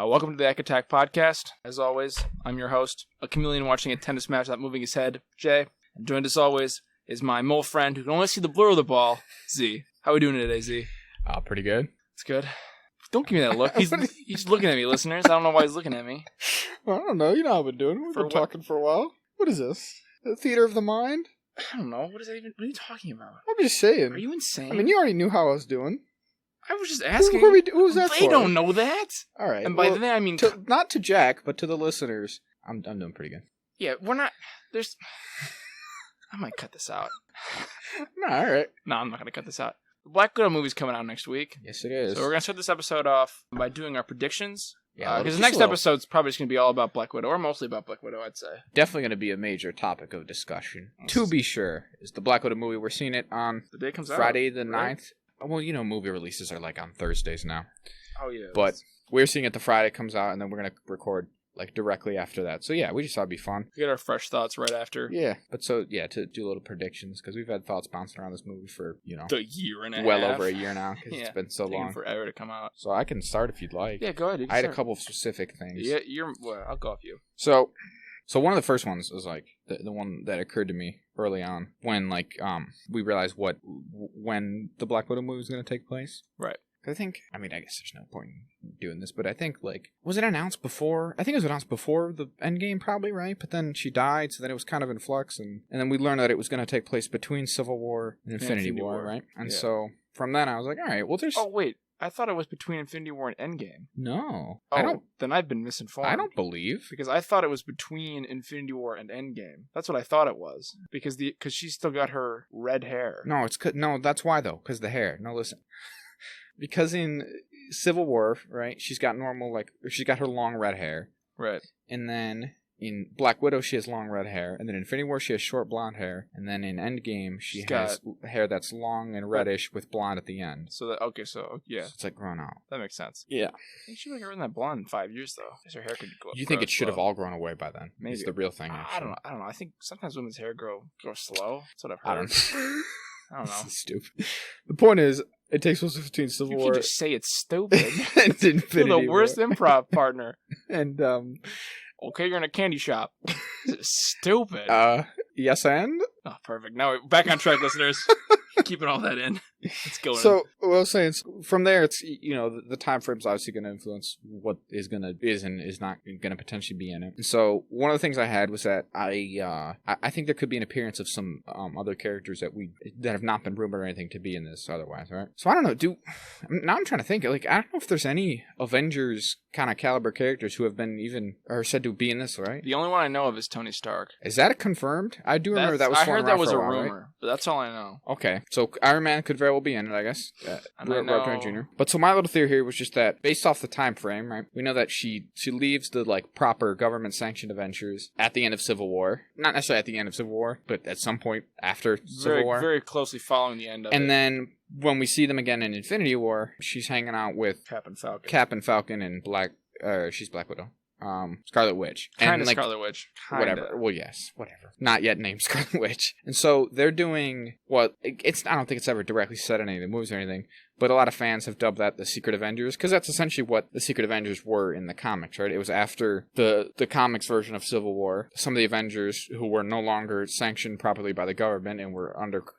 Welcome to the Eck Attack Podcast. As always, I'm your host, a chameleon watching a tennis match without moving his head, Jay. And joined as always is my mole friend who can only see the blur of the ball, Z. How are we doing today, Z? Pretty good. It's good. Don't give me that look. He's looking at me, listeners. I don't know why he's looking at me. Well, I don't know. You know how I've been doing. We've been talking for a while. What is this? The theater of the mind? I don't know. What is that even? What are you talking about? I'm just saying. Are you insane? I mean, you already knew how I was doing. I was just asking. Who was that they for? Don't know that. All right. And by that I mean... not to Jack, but to the listeners. I'm doing pretty good. Yeah, we're not... There's... I might cut this out. No, all right. No, I'm not going to cut this out. The Black Widow movie's coming out next week. Yes, it is. So we're going to start this episode off by doing our predictions. Yeah, because the next episode's probably just going to be all about Black Widow, or mostly about Black Widow, I'd say. Definitely going to be a major topic of discussion. To be sure, is the Black Widow movie. We're seeing it on the day it comes Friday out, the 9th. Right? Well, you know, movie releases are like on Thursdays now. Oh, yeah. But we're seeing it the Friday it comes out, and then we're going to record like directly after that. So yeah, we just thought it'd be fun. We get our fresh thoughts right after. Yeah. But so, yeah, to do little predictions, because we've had thoughts bouncing around this movie for, the year and a well half. over a year now, because it's been so long. Forever to come out. So I can start if you'd like. Yeah, go ahead. I had a couple of specific things. Yeah, I'll go off you. So one of the first ones was like the one that occurred to me early on when we realized when the Black Widow movie was going to take place. Right. I think, I guess there's no point in doing this, but I think, was it announced before? I think it was announced before the Endgame, probably, right? But then she died, so then it was kind of in flux, and then we learned that it was going to take place between Civil War and Infinity War, right? And so, from then, I was like, all right, well, there's... Oh, wait. I thought it was between Infinity War and Endgame. No. Then I've been misinformed. I don't believe. Because I thought it was between Infinity War and Endgame. That's what I thought it was. Because she's still got her red hair. No, that's why, though, because the hair. No, listen. Because in Civil War, right, she's got her long red hair. Right. And then in Black Widow, she has long red hair. And then in Infinity War, she has short blonde hair. And then in Endgame, she has hair that's long and reddish with blonde at the end. So yeah. So it's like grown out. That makes sense. Yeah. I think she would have grown that blonde in 5 years, though. Because her hair could go up. You think it should have all grown away by then? Maybe. It's the real thing, actually. I don't know. I think sometimes women's hair grow slow. That's what I've heard. I don't know. This is stupid. The point is, it takes place between Civil War. You can just say it's stupid. And Infinity You're the worst War. improv partner. And, okay, you're in a candy shop. Stupid. Yes, and? Oh, perfect. Now we're back on track, listeners. Keeping all that in. Let's go. So, what I was saying, from there, it's, the time frame's obviously going to influence what is and is not going to potentially be in it. And so, one of the things I had was that I think there could be an appearance of some other characters that have not been rumored or anything to be in this otherwise, right? So, I don't know. Now I'm trying to think. I don't know if there's any Avengers kind of caliber characters who have been or said to be in this, right? The only one I know of is Tony Stark. Is that confirmed? I do remember that was. I heard that was a while, rumor, right? but that's all I know. Okay, so Iron Man could very well be in it, I guess. Robert Downey Jr. But so my little theory here was just that, based off the time frame, right? We know that she leaves the proper government sanctioned Avengers at the end of Civil War. Not necessarily at the end of Civil War, but at some point after Civil War. Very closely following the end of it. And then when we see them again in Infinity War, she's hanging out with Cap and Falcon and she's Black Widow. Scarlet Witch. Kind of Scarlet Witch. Whatever. Well, yes, whatever. Not yet named Scarlet Witch. And so they're doing I don't think it's ever directly said in any of the movies or anything, but a lot of fans have dubbed that the Secret Avengers, because that's essentially what the Secret Avengers were in the comics, right? It was after the comics version of Civil War. Some of the Avengers who were no longer sanctioned properly by the government and were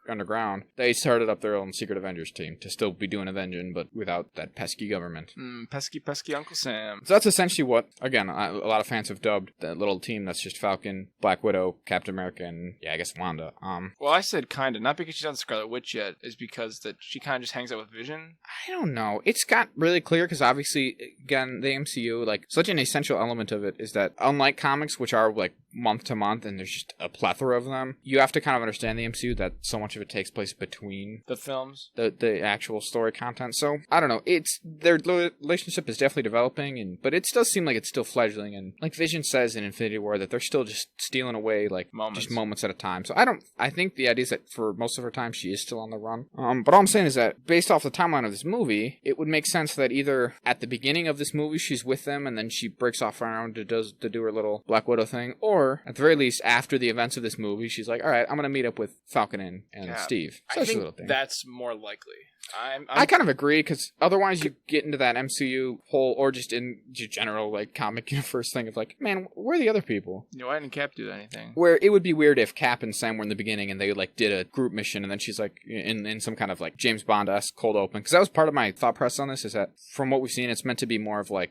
underground, they started up their own Secret Avengers team to still be doing avenging, but without that pesky government. Pesky Uncle Sam. So that's essentially what, again, a lot of fans have dubbed that little team that's just Falcon, Black Widow, Captain America, and, I guess Wanda. Well, I said kinda, not because she's not the Scarlet Witch yet, is because that she kind of just hangs out with Vision. I don't know. It's got really clear because obviously, again, the MCU, such an essential element of it is that unlike comics, which are month to month and there's just a plethora of them, you have to kind of understand the MCU that so much of it takes place between the films, the actual story content. So I don't know. Their relationship is definitely developing, but it does seem like it's still fledgling. And like Vision says in Infinity War, that they're still just stealing away just moments at a time. So I think the idea is that for most of her time she is still on the run. But all I'm saying is that based off the timeline of this movie, it would make sense that either at the beginning of this movie she's with them and then she breaks off on her own to do her little Black Widow thing, or at the very least after the events of this movie she's like, all right, I'm gonna meet up with Falcon and Steve. I think that's more likely. I kind of agree, because otherwise you get into that MCU whole, or just in general, like, comic universe thing of like, man, where are the other people? Why didn't Cap do anything? Where it would be weird if Cap and Sam were in the beginning and they, like, did a group mission, and then she's, like, in some kind of, like, James Bond-esque cold open. Because that was part of my thought process on this, is that, from what we've seen, it's meant to be more of, like,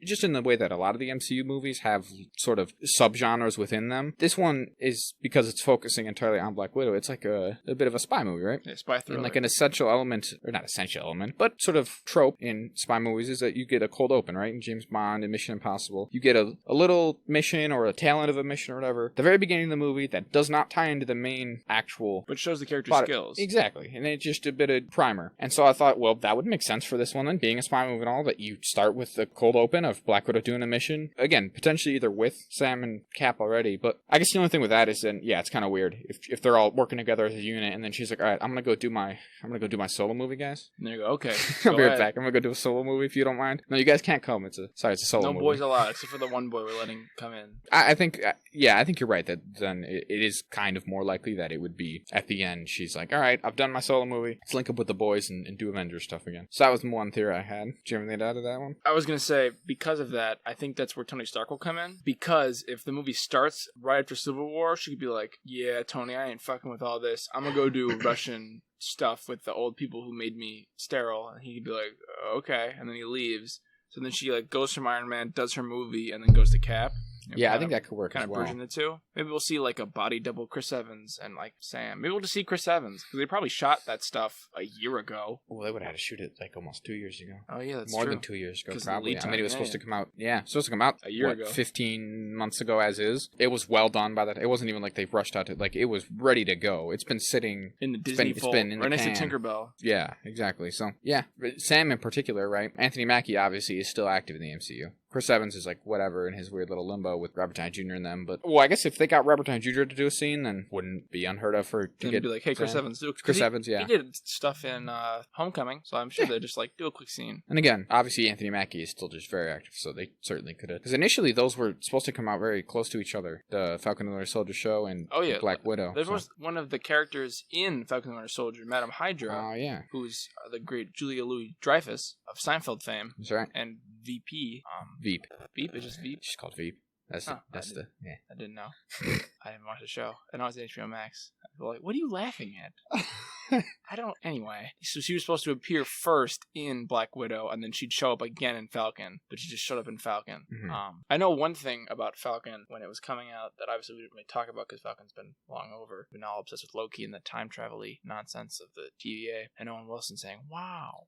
just in the way that a lot of the MCU movies have sort of subgenres within them. This one is, because it's focusing entirely on Black Widow, it's like a bit of a spy movie, right? Yeah, spy thriller. And, like, an essential element, or not essential element, but sort of trope in spy movies is that you get a cold open, right? In James Bond and Mission Impossible, you get a little mission or a tail end of a mission or whatever at the very beginning of the movie that does not tie into the main actual, but shows the character's plot. skills. Exactly. And it's just a bit of primer. And so I thought, well, that would make sense for this one then, being a spy movie and all, that you start with the cold open of Black Widow doing a mission. Again, potentially either with Sam and Cap already, but I guess the only thing with that is then, yeah, it's kind of weird if they're all working together as a unit, and then she's like, all right, I'm gonna go do my solo movie, guys. And there you go. Okay. I'll be right back. I'm gonna go do a solo movie if you don't mind. No, you guys can't come. It's a solo movie. No boys allowed, except for the one boy we're letting come in. I think you're right, that then it is kind of more likely that it would be at the end. She's like, all right, I've done my solo movie. Let's link up with the boys and do Avengers stuff again. So that was one theory I had. Do you have anything to add to that one? I was going to say, because of that, I think that's where Tony Stark will come in. Because if the movie starts right after Civil War, she could be like, yeah, Tony, I ain't fucking with all this. I'm going to go do Russian stuff with the old people who made me sterile. And he'd be like, okay. And then he leaves. So then she like goes from Iron Man, does her movie, and then goes to Cap. Yeah, I think that could work kind as of well. bridging the two. Maybe we'll see like a body double Chris Evans and like Sam. Maybe we'll just see Chris Evans, because they probably shot that stuff a year ago. Well, they would have had to shoot it like almost 2 years ago. Oh yeah, that's more true. than 2 years ago, 'Cause probably. time, I mean, it was supposed to come out. Yeah, it was supposed to come out a year ago, 15 months ago, as is. It was well done by that. It wasn't even like they rushed out to, like, it was ready to go. It's been sitting in the Disney it's been in right the next to can. Tinkerbell. Yeah, exactly. So yeah, Sam in particular, right? Anthony Mackie obviously is still active in the MCU. Chris Evans is like whatever in his weird little limbo with Robert Downey Jr. and them. But well, I guess if they got Robert Downey Jr. to do a scene, then wouldn't be unheard of to be like, hey, Chris Evans, do it. Chris Evans, yeah, he did stuff in Homecoming, so I'm sure they just like do a quick scene. And again, obviously Anthony Mackie is still just very active, so they certainly could have. Because initially those were supposed to come out very close to each other, the Falcon and the Winter Soldier show and Black Widow. There was one of the characters in Falcon and the Winter Soldier, Madame Hydra. Oh yeah, who's the great Julia Louis-Dreyfus of Seinfeld fame. That's right. And VP. Veep. Veep? It's just Veep? She's called Veep. That's yeah. I didn't know. I didn't watch the show. I know it's HBO Max. Like, what are you laughing at? I don't. Anyway, so she was supposed to appear first in Black Widow, and then she'd show up again in Falcon, but she just showed up in Falcon. Mm-hmm. I know one thing about Falcon when it was coming out that obviously we didn't really talk about because Falcon's been long over. We're now obsessed with Loki and the time travel-y nonsense of the TVA, and Owen Wilson saying, "Wow."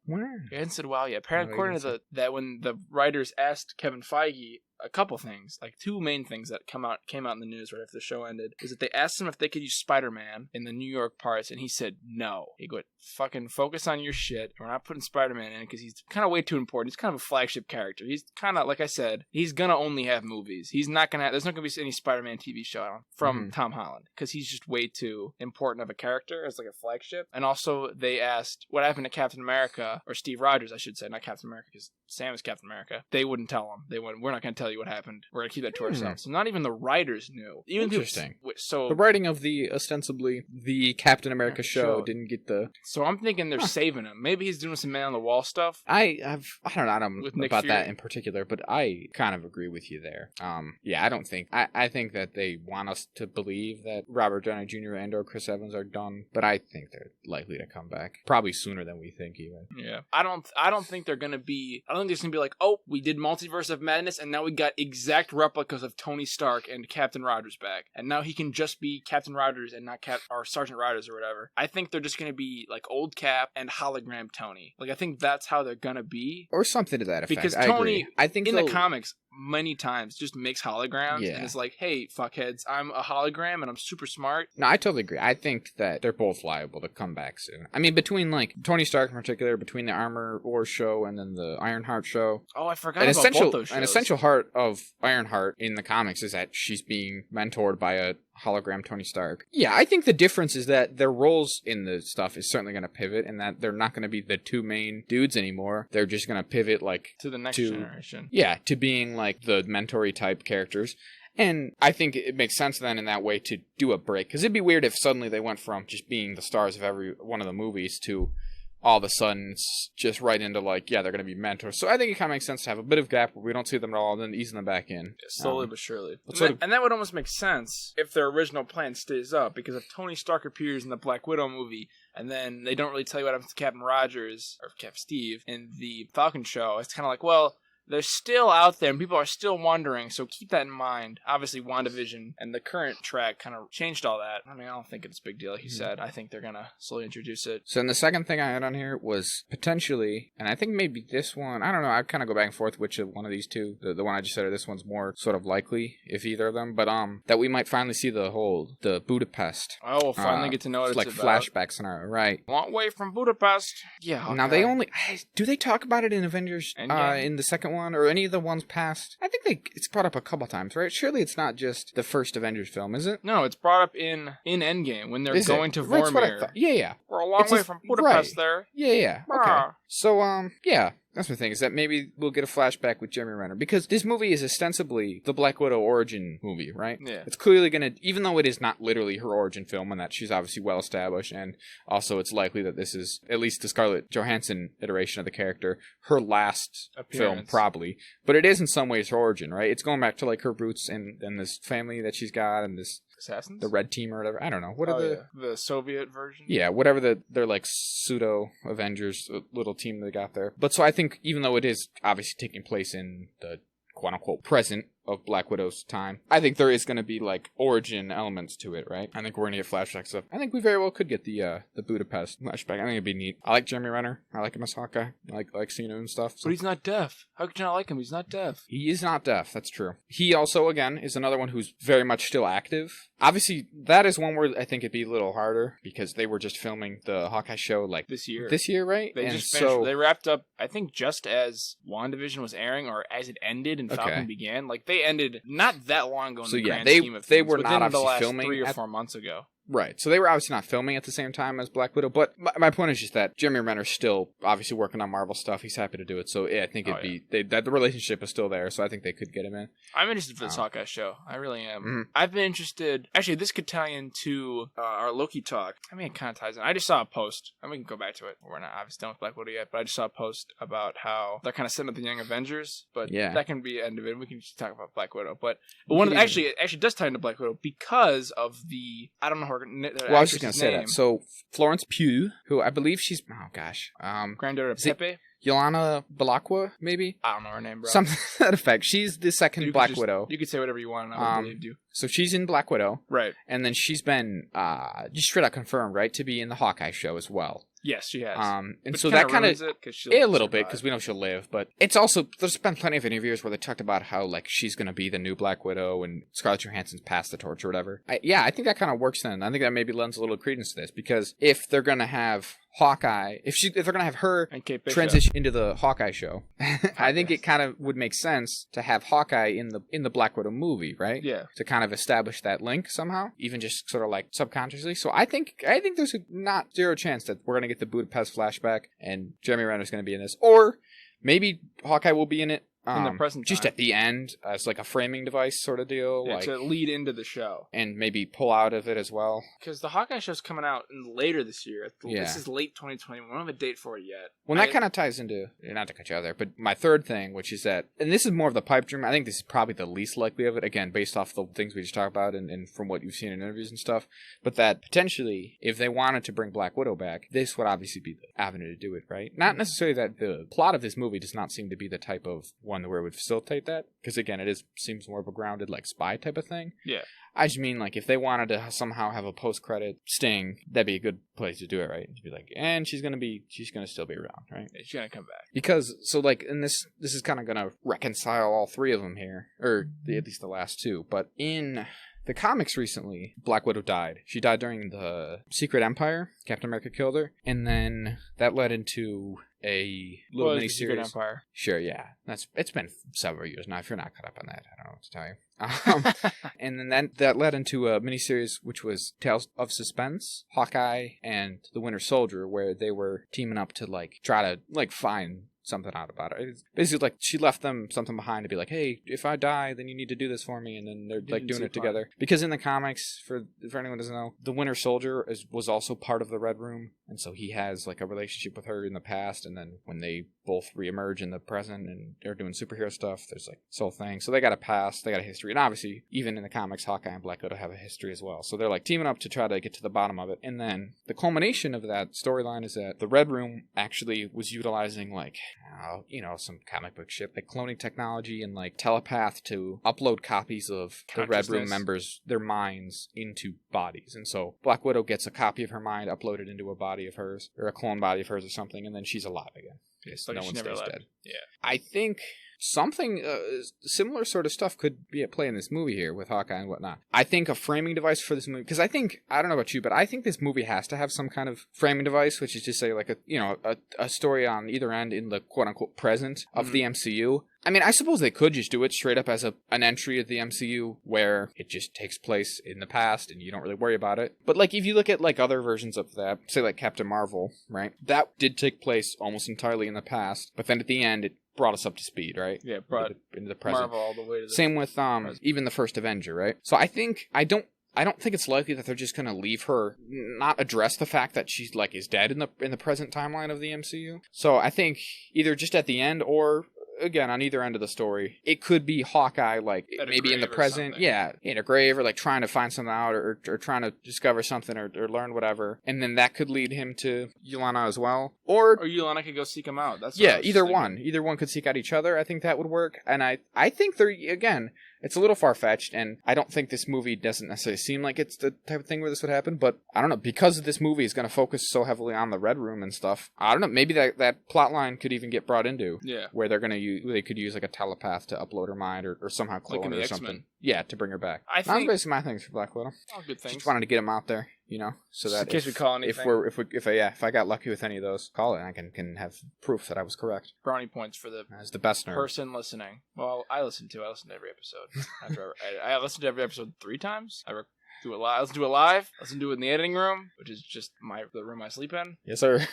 He hadn't said "wow" yet. Apparently, according to that when the writers asked Kevin Feige a couple things, like two main things that came out in the news right after the show ended, is that they asked him if they could use Spider-Man in the New York parts, and he said no. He go, fucking focus on your shit. We're not putting Spider-Man in because he's kind of way too important. He's kind of a flagship character. He's kind of, like I said, he's gonna only have movies. He's not gonna. There's not gonna be any Spider-Man TV show from Tom Holland because he's just way too important of a character as like a flagship. And also, they asked what happened to Captain America, or Steve Rogers, I should say, not Captain America, because Sam is Captain America. They wouldn't tell him. They wouldn't. We're not gonna tell you what happened. We're gonna keep that to ourselves. So not even the writers knew. Even interesting. So the writing of the ostensibly the Captain America show didn't get the. So I'm thinking they're saving him. Maybe he's doing some man on the wall stuff. I don't know about Fury. that in particular, but I kind of agree with you there. Yeah, I don't think I think that they want us to believe that Robert Downey Jr. and or Chris Evans are done, but I think they're likely to come back probably sooner than we think even. Yeah, I don't think they're gonna be. I don't think there's gonna be like, oh, we did Multiverse of Madness, and now we got exact replicas of Tony Stark and Captain Rogers back, and now he can just be Captain Rogers and not or Sergeant Rogers or whatever. I think they're just gonna be like old Cap and hologram Tony. Like I think that's how they're gonna be, or something to that effect. Because Tony, I think in the comics, many times just makes holograms and is like, hey, fuckheads, I'm a hologram and I'm super smart. No, I totally agree. I think that they're both liable to come back soon. I mean, between like Tony Stark in particular, between the Armor Wars show and then the Ironheart show. Oh, I forgot about both those shows. An essential part of Ironheart in the comics is that she's being mentored by a hologram Tony Stark. Yeah, I think the difference is that their roles in the stuff is certainly going to pivot, and that they're not going to be the two main dudes anymore. They're just going to pivot like to the next generation. Yeah, to being like the mentor-y type characters. And I think it makes sense then in that way to do a break, because it'd be weird if suddenly they went from just being the stars of every one of the movies to all of a sudden it's just right into like, yeah, they're going to be mentors. So I think it kind of makes sense to have a bit of gap where we don't see them at all, and then easing them back in. Yeah, slowly but surely. And that would almost make sense if their original plan stays up, because if Tony Stark appears in the Black Widow movie, and then they don't really tell you what happens to Captain Rogers, or Captain Steve, in the Falcon show, it's kind of like, well, they're still out there and people are still wondering, so keep that in mind. Obviously, WandaVision and the current track kind of changed all that. I mean, I don't think it's a big deal, he said. I think they're going to slowly introduce it. So then the second thing I had on here was potentially, and I think maybe this one, I don't know, I kind of go back and forth which of one of these two, the one I just said or this one's more sort of likely, if either of them, but that we might finally see the Budapest. Oh, we'll finally get to know what it's like about. Flashback scenario, right. Long way from Budapest. Yeah. Now they only, do they talk about it in Avengers, in the second one, or any of the ones past? I think it's brought up a couple times, right? Surely it's not just the first Avengers film, is it? No, it's brought up in Endgame when they're going to Vormir. Yeah. We're a long way from Budapest there. Yeah. Okay. So, yeah. That's the thing, is that maybe we'll get a flashback with Jeremy Renner. Because this movie is ostensibly the Black Widow origin movie, right? Yeah. It's clearly going to, even though it is not literally her origin film, and that she's obviously well established, and also it's likely that this is, at least the Scarlett Johansson iteration of the character, her last film, probably. But it is in some ways her origin, right? It's going back to like her roots and this family that she's got, and this... Assassins? The Red Team or whatever. I don't know. What are the Soviet version? Yeah, whatever they're like pseudo Avengers little team they got there. But so I think even though it is obviously taking place in the quote unquote present of Black Widow's time, I think there is going to be like origin elements to it, right? I think we're going to get flashbacks stuff. I think we very well could get the Budapest flashback. I think it'd be neat. I like Jeremy Renner. I like him as Hawkeye. I like seeing him and stuff. So. But he's not deaf. How could you not like him? He's not deaf. He is not deaf. That's true. He also, again, is another one who's very much still active. Obviously, that is one where I think it'd be a little harder because they were just filming the Hawkeye show like this year. This year, right? They just finished. They wrapped up, I think, just as WandaVision was airing or as it ended and Falcon began. Like they ended not that long ago in the grand scheme of things. They were not obviously filming 3 or 4 months ago. Right. So they were obviously not filming at the same time as Black Widow. But my point is just that Jeremy Renner's still obviously working on Marvel stuff. He's happy to do it. So yeah, I think that the relationship is still there. So I think they could get him in. I'm interested for this Hawkeye show. I really am. Mm-hmm. I've been interested. Actually, this could tie into our Loki talk. I mean, it kind of ties in. I just saw a post, and we can go back to it. We're not obviously done with Black Widow yet, but I just saw a post about how they're kind of setting up the Young Avengers. But that can be the end of it. We can just talk about Black Widow. But one of the, actually, it does tie into Black Widow because of the, I don't know her. Well, I was just going to say that. So Florence Pugh, who I believe she's, granddaughter of Pepe? Yelena Belacqua, maybe? I don't know her name, bro. Something to that effect. She's the second Black Widow. You could say whatever you want, and I would believe you. So she's in Black Widow. Right. And then she's been just straight out confirmed, right, to be in the Hawkeye show as well. Yes, she has. And so that kind of a little bit because we know she'll live, but it's also there's been plenty of interviews where they talked about how like she's gonna be the new Black Widow and Scarlett Johansson's passed the torch or whatever. I think that kind of works. Then I think that maybe lends a little credence to this because if they're gonna have Hawkeye, if they're gonna have her transition into the Hawkeye show, I think it kind of would make sense to have Hawkeye in the Black Widow movie, right? Yeah. To kind of establish that link somehow, even just sort of like subconsciously. So I think there's a not zero chance that we're gonna get the Budapest flashback and Jeremy Renner's gonna be in this, or maybe Hawkeye will be in it. In the present just time. At the end as like a framing device sort of deal, like to lead into the show and maybe pull out of it as well, because the Hawkeye show's coming out later this year. This is late 2020. We don't have a date for it yet. Well, that kind of ties into, not to cut you out there, but my third thing, which is that, and this is more of the pipe dream, I think this is probably the least likely of it, again based off the things we just talked about and from what you've seen in interviews and stuff, but that potentially if they wanted to bring Black Widow back, this would obviously be the avenue to do it, right? Not necessarily that the plot of this movie does not seem to be the type of one where it would facilitate that, because again seems more of a grounded like spy type of thing. Yeah, I just mean like if they wanted to somehow have a post-credit sting, that'd be a good place to do it, right? To be like, and she's gonna still be around, right? Yeah, she's gonna come back because so like, and this is kind of gonna reconcile all three of them here, or at least the last two. But in the comics recently, Black Widow died. She died during the Secret Empire. Captain America killed her, and then that led into a little miniseries. Secret Empire. Sure, yeah. It's been several years now. If you're not caught up on that, I don't know what to tell you. And then that led into a miniseries which was Tales of Suspense, Hawkeye, and the Winter Soldier, where they were teaming up to like try to like find something out about it. It's basically like she left them something behind to be like, hey, if I die, then you need to do this for me, and then they're like doing it together. Because in the comics, for anyone who doesn't know, the Winter Soldier was also part of the Red Room and so he has like a relationship with her in the past, and then when they both reemerge in the present and they're doing superhero stuff, there's like this whole thing. So they got a past, they got a history, and obviously even in the comics, Hawkeye and Black Widow have a history as well. So they're like teaming up to try to get to the bottom of it. And then the culmination of that storyline is that the Red Room actually was utilizing like, some comic book shit, like cloning technology and like telepath to upload copies of the Red Room members, their minds into bodies. And so Black Widow gets a copy of her mind uploaded into a body of hers, or a clone body of hers or something, and then she's alive again. Yes, no one stays dead. Yeah. I think something similar sort of stuff could be at play in this movie here with Hawkeye and whatnot. I think a framing device for this movie, because I don't know about you, but I think this movie has to have some kind of framing device, which is just say like a story on either end in the quote unquote present of the MCU. I mean, I suppose they could just do it straight up as an entry of the MCU where it just takes place in the past and you don't really worry about it. But like if you look at like other versions of that, say like Captain Marvel, right? That did take place almost entirely in the past, but then at the end it brought us up to speed, right? Yeah, brought into the present. Marvel all the way to the Same with even the first Avenger, right? So I don't think it's likely that they're just going to leave her, not address the fact that she's like is dead in the present timeline of the MCU. So I think either just at the end or again on either end of the story, it could be Hawkeye like maybe in the present, in a grave, or like trying to find something out, or trying to discover something or learn whatever, and then that could lead him to Yelena as well, or Yelena could go seek him out. That's either one could seek out each other. I think that would work, and I think they're again. It's a little far-fetched, and I don't think this movie doesn't necessarily seem like it's the type of thing where this would happen, but I don't know, because this movie is going to focus so heavily on the Red Room and stuff, I don't know, maybe that plot line could even get brought into, where they're going to they could use like a telepath to upload her mind, or somehow clone her or something. Yeah, to bring her back. I think basically my things for Black Widow. All good things. Just wanted to get them out there, so that in case we call anything. If I got lucky with any of those, call it. I can have proof that I was correct. Brownie points for the as the best nerd person listening. Well, I listen to every episode. I listen to every episode 3 times. I do it live. I listen to it live. I listen to it in the editing room, which is just the room I sleep in. Yes, sir.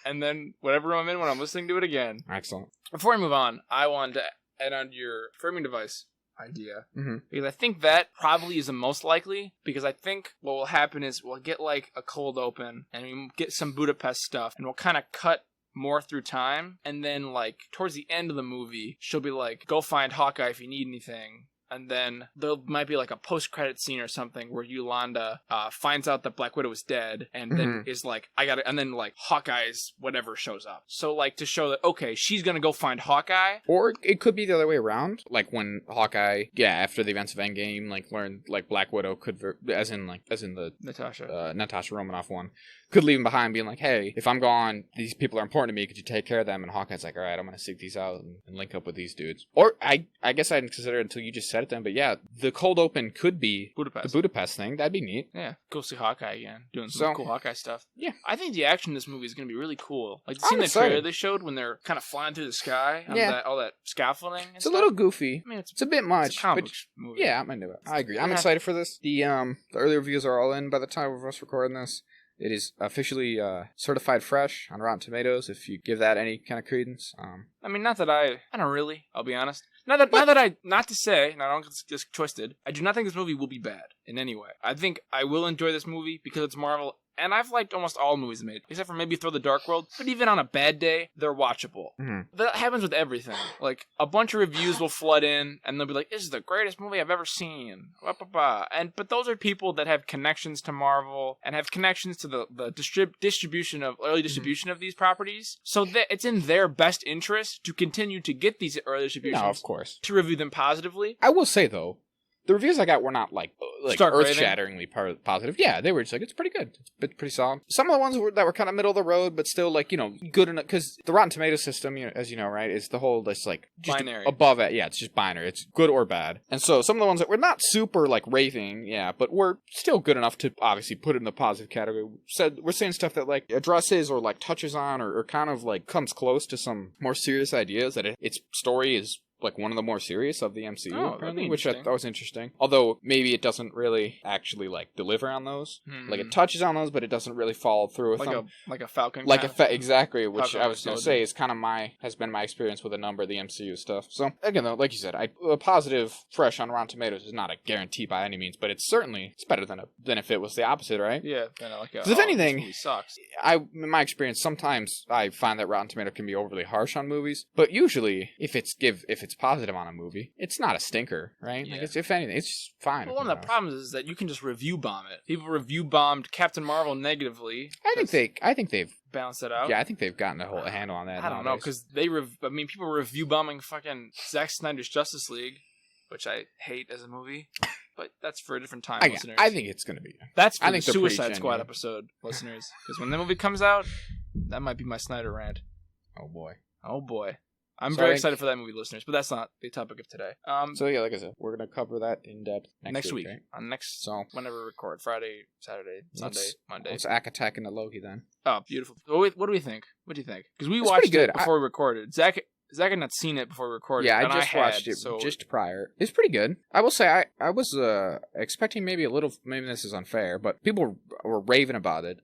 And then whatever room I'm in when I'm listening to it again. Excellent. Before I move on, I wanted to add on to your framing device idea, because I think that probably is the most likely, because I think what will happen is we'll get like a cold open and we get some Budapest stuff, and we'll kind of cut more through time, and then like towards the end of the movie she'll be like, go find Hawkeye if you need anything. And then there might be like a post-credit scene or something where Yolanda finds out that Black Widow is dead, and then is like, and then like Hawkeye's whatever shows up. So like to show that, okay, she's gonna go find Hawkeye. Or it could be the other way around. Like when Hawkeye, after the events of Endgame, like learned like Black Widow could, as in the Natasha Romanoff one, could leave him behind being like, hey, if I'm gone, these people are important to me, could you take care of them? And Hawkeye's like, all right, I'm gonna seek these out and link up with these dudes. Or I guess I didn't consider it until you just said it then, but yeah, the cold open could be the Budapest thing. That'd be neat. Yeah, go see Hawkeye again, doing some cool Hawkeye stuff. Yeah, I think the action in this movie is gonna be really cool. Like, the scene in the trailer they showed when they're kind of flying through the sky on all that scaffolding and it's a little goofy. I mean, it's a bit much. It's a comic movie. Yeah, I'm into it. I agree. I'm excited for this. The early reviews are all in by the time of us recording this. It is officially certified fresh on Rotten Tomatoes, if you give that any kind of credence. I mean, not that I don't really, I'll be honest. Not to say, and I don't get this twisted, I do not think this movie will be bad in any way. I think I will enjoy this movie because it's Marvel, and I've liked almost all movies made, except for maybe Thor the Dark World, but even on a bad day, they're watchable. That happens with everything. Like, a bunch of reviews will flood in, and they'll be like, this is the greatest movie I've ever seen. But those are people that have connections to Marvel, and have connections to the early distribution of these properties, so that it's in their best interest to continue to get these early distributions. No, of course. To review them positively. I will say, though, the reviews I got were not like earth-shatteringly positive. Yeah, they were just like, it's pretty good. It's pretty solid. Some of the ones that were kind of middle of the road, but still like, good enough. Because the Rotten Tomatoes system, as you know, right, is the whole, it's like just binary. Above it. Yeah, it's just binary. It's good or bad. And so some of the ones that were not super like raving, but were still good enough to obviously put it in the positive category. We're saying stuff that like addresses or like touches on or kind of like comes close to some more serious ideas, that its story is like one of the more serious of the MCU, apparently, which I thought was interesting. Although maybe it doesn't really actually like deliver on those. Like it touches on those, but it doesn't really follow through with them. Like a Falcon. Exactly, which Falcon I was going to say is kind of has been my experience with a number of the MCU stuff. So again, though, like you said, a positive fresh on Rotten Tomatoes is not a guarantee by any means, but it's better than if it was the opposite, right? Yeah. Because if anything, this movie sucks. In my experience, sometimes I find that Rotten Tomato can be overly harsh on movies, but usually if it's positive on a movie, it's not a stinker, right? Yeah. Like if anything, it's just fine. Well, one of the problems is that you can just review bomb it. People review bombed Captain Marvel negatively. I think they've balanced it out. Yeah, I think they've gotten a handle on that. I don't know, because people review bombing fucking Zack Snyder's Justice League, which I hate as a movie. But that's for a different time, listeners. I think it's going to be. That's for the Suicide Squad episode, listeners. Because when the movie comes out, that might be my Snyder rant. Oh, boy. I'm very excited for that movie, listeners. But that's not the topic of today. So, yeah, like I said, we're going to cover that in depth next week. Right? Whenever we record. Friday, Saturday, Sunday, Monday. Let's attack into Loki then. Oh, beautiful. What do we think? What do you think? Because we watched it before we recorded. Zach had not seen it before we recorded. Yeah, I just watched it just prior. It's pretty good. I will say I was expecting maybe this is unfair, but people were raving about it.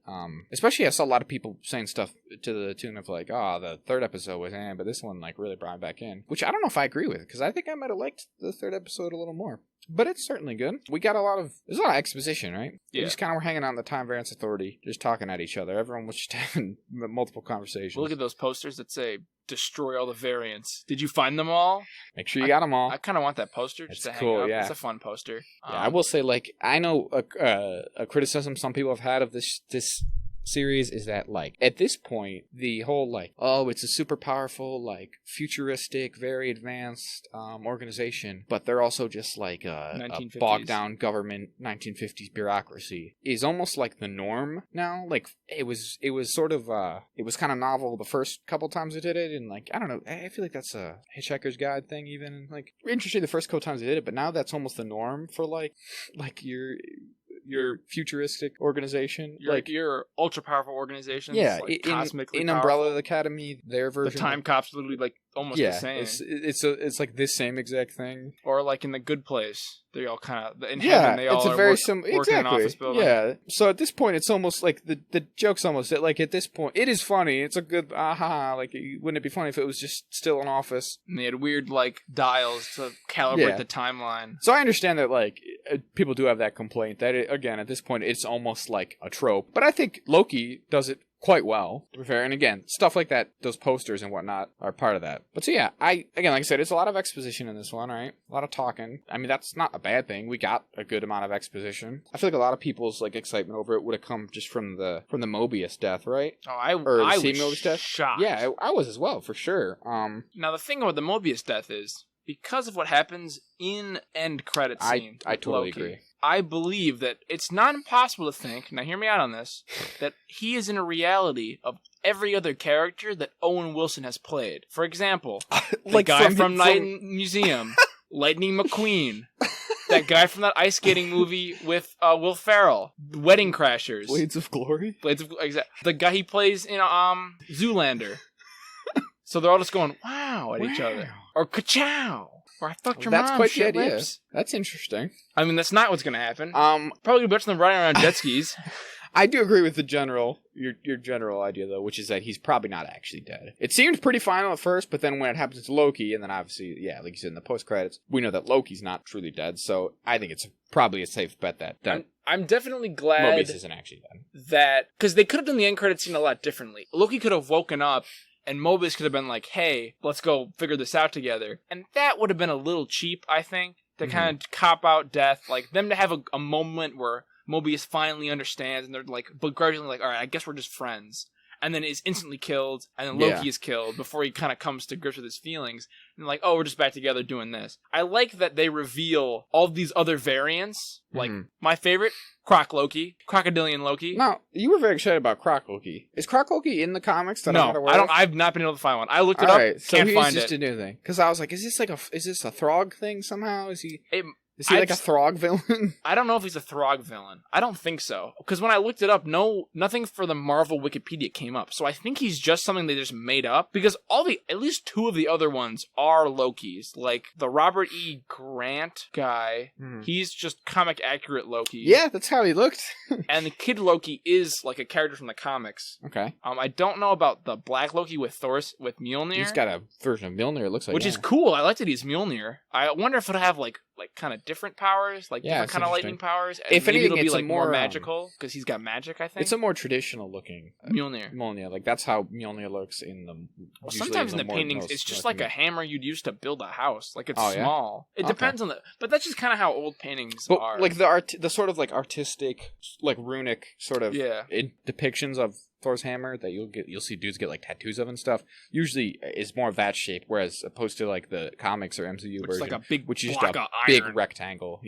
Especially I saw a lot of people saying stuff to the tune of like, oh, the third episode was but this one like really brought me back in. Which I don't know if I agree with, because I think I might have liked the third episode a little more. But it's certainly good. There's a lot of exposition, right? Yeah. We just kind of were hanging out in the Time Variance Authority, just talking at each other. Everyone was just having multiple conversations. Look at those posters that say, destroy all the variants. Did you find them all? Make sure you got them all. I kind of want that poster just to hang up. Yeah. It's a fun poster. Yeah, I will say, like, I know a criticism some people have had of this series is that, like, at this point, the whole, like, oh, it's a super powerful, like, futuristic, very advanced organization, but they're also just like a bogged down government 1950s bureaucracy is almost like the norm now. Like, it was sort of it was kind of novel the first couple times I did it, and like, I don't know, I feel like that's a Hitchhiker's Guide thing even, like, interesting the first couple times I did it, but now that's almost the norm for like your futuristic organization, your ultra powerful organizations. Yeah, like in Umbrella Academy, their version. The Time Cops literally like almost the same. It's like this same exact thing. Or like in The Good Place, they all kind of in heaven. They all working in an office building. Yeah. So at this point, it's almost like the joke's almost like at this point, it is funny. It's a good like. Wouldn't it be funny if it was just still an office? And they had weird like dials to calibrate the timeline. So I understand that like people do have that complaint that again at this point it's almost like a trope, but I think Loki does it quite well, to be fair. And again, stuff like that, those posters and whatnot are part of that. But so yeah, like I said, it's a lot of exposition in this one, right? A lot of talking. I mean, that's not a bad thing. We got a good amount of exposition. I feel like a lot of people's like excitement over it would have come just from the Mobius death, right? Oh, I was shocked. Yeah, I was as well, for sure. Now the thing about the Mobius death is because of what happens in end credit scene. I totally agree. I believe that it's not impossible to think, now hear me out on this, that he is in a reality of every other character that Owen Wilson has played. For example, the guy from Night Museum, Lightning McQueen, that guy from that ice skating movie with Will Ferrell, Wedding Crashers. Blades of Glory? The guy he plays in Zoolander. So they're all just going, wow, at each other. Or ka-chow. Or I fucked your mom. That's quite the idea. Lips. That's interesting. I mean, that's not what's going to happen. Probably better than riding around jet skis. I do agree with your general idea, though, which is that he's probably not actually dead. It seemed pretty final at first, but then when it happens to Loki, and then obviously, yeah, like you said in the post-credits, we know that Loki's not truly dead, so I think it's probably a safe bet that I'm definitely glad Mobius isn't actually dead. Because they could have done the end credits scene a lot differently. Loki could have woken up, and Mobius could have been like, hey, let's go figure this out together. And that would have been a little cheap, I think, to kind of cop out death. Like, them to have a moment where Mobius finally understands, and they're like, begrudgingly like, all right, I guess we're just friends. And then is instantly killed, and then Loki is killed before he kind of comes to grips with his feelings. And like, oh, we're just back together doing this. I like that they reveal all these other variants. Like, my favorite, Croc Loki, Crocodilian Loki. Now, you were very excited about Croc Loki. Is Croc Loki in the comics? No, I've not been able to find one. I looked it up, so can't find it. Just a new thing. Because I was like, is this a Throg thing somehow? Is he... Is he like a Throg villain? I don't know if he's a Throg villain. I don't think so. Because when I looked it up, nothing for the Marvel Wikipedia came up. So I think he's just something they just made up. Because at least 2 of the other ones are Lokis. Like the Robert E. Grant guy, he's just comic accurate Loki. Yeah, that's how he looked. And the Kid Loki is like a character from the comics. Okay. I don't know about the Black Loki with Mjolnir. He's got a version of Mjolnir, it looks like. Which is cool. I like that he's Mjolnir. I wonder if it'll have like kind of different powers, like different kind of lightning powers. If maybe anything, it'll be it's like more magical because he's got magic. I think it's a more traditional looking Mjolnir. Like that's how Mjolnir looks in the. Well, sometimes in the paintings, it's just like a hammer you'd use to build a house. Like it's small. It depends on but that's just kind of how old paintings are. Like the sort of like artistic, like runic sort of depictions of Thor's hammer that you'll see dudes get like tattoos of and stuff usually is more of that shape, whereas opposed to like the comics or MCU version, like a big which is block just a of big iron. rectangle,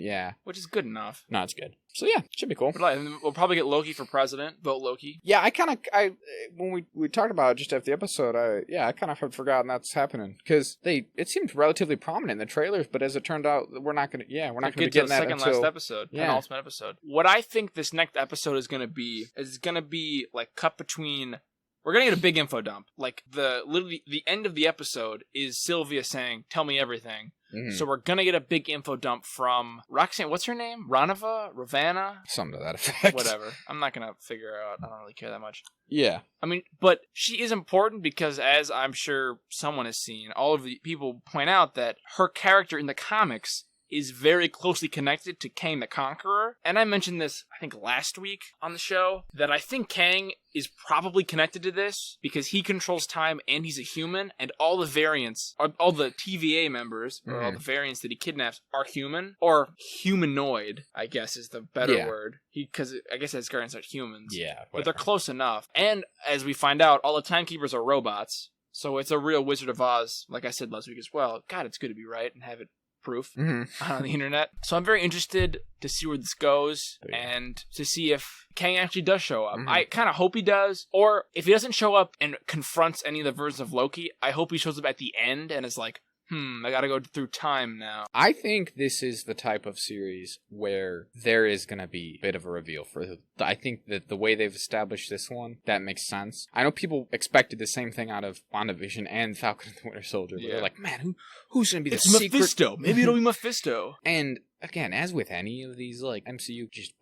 which is good enough. No, it's good. So yeah, should be cool. But we'll probably get Loki for president. Vote Loki. Yeah, I when we talked about it just after the episode, I kind of had forgotten that's happening because it seemed relatively prominent in the trailers, but as it turned out, we're not gonna be getting that second until last episode, penultimate episode. What I think this next episode is gonna be like cut between. We're gonna get a big info dump. Like literally the end of the episode is Sylvia saying, "Tell me everything." Mm-hmm. So we're gonna get a big info dump from Roxanne. What's her name? Ravana? Something to that effect. Whatever. I'm not gonna figure out. I don't really care that much. Yeah. I mean, but she is important because, as I'm sure someone has seen, all of the people point out that her character in the comics is very closely connected to Kang the Conqueror. And I mentioned this, I think, last week on the show, that I think Kang is probably connected to this because he controls time and he's a human, and all the variants, all the TVA members, or all the variants that he kidnaps are human, or humanoid, I guess is the better word. Because I guess his guardians are humans. Yeah. Whatever. But they're close enough. And as we find out, all the timekeepers are robots. So it's a real Wizard of Oz, like I said last week as well. God, it's good to be right and have it proof on the internet. So I'm very interested to see where this goes and to see if Kang actually does show up. I kind of hope he does, or if he doesn't show up and confronts any of the versions of Loki, I hope he shows up at the end and is like, I gotta go through time now. I think this is the type of series where there is gonna be a bit of a reveal I think that the way they've established this one, that makes sense. I know people expected the same thing out of WandaVision and Falcon and the Winter Soldier. Yeah. They're like, man, who's gonna be the secret? Mephisto. Maybe it'll be Mephisto. And again, as with any of these like MCU just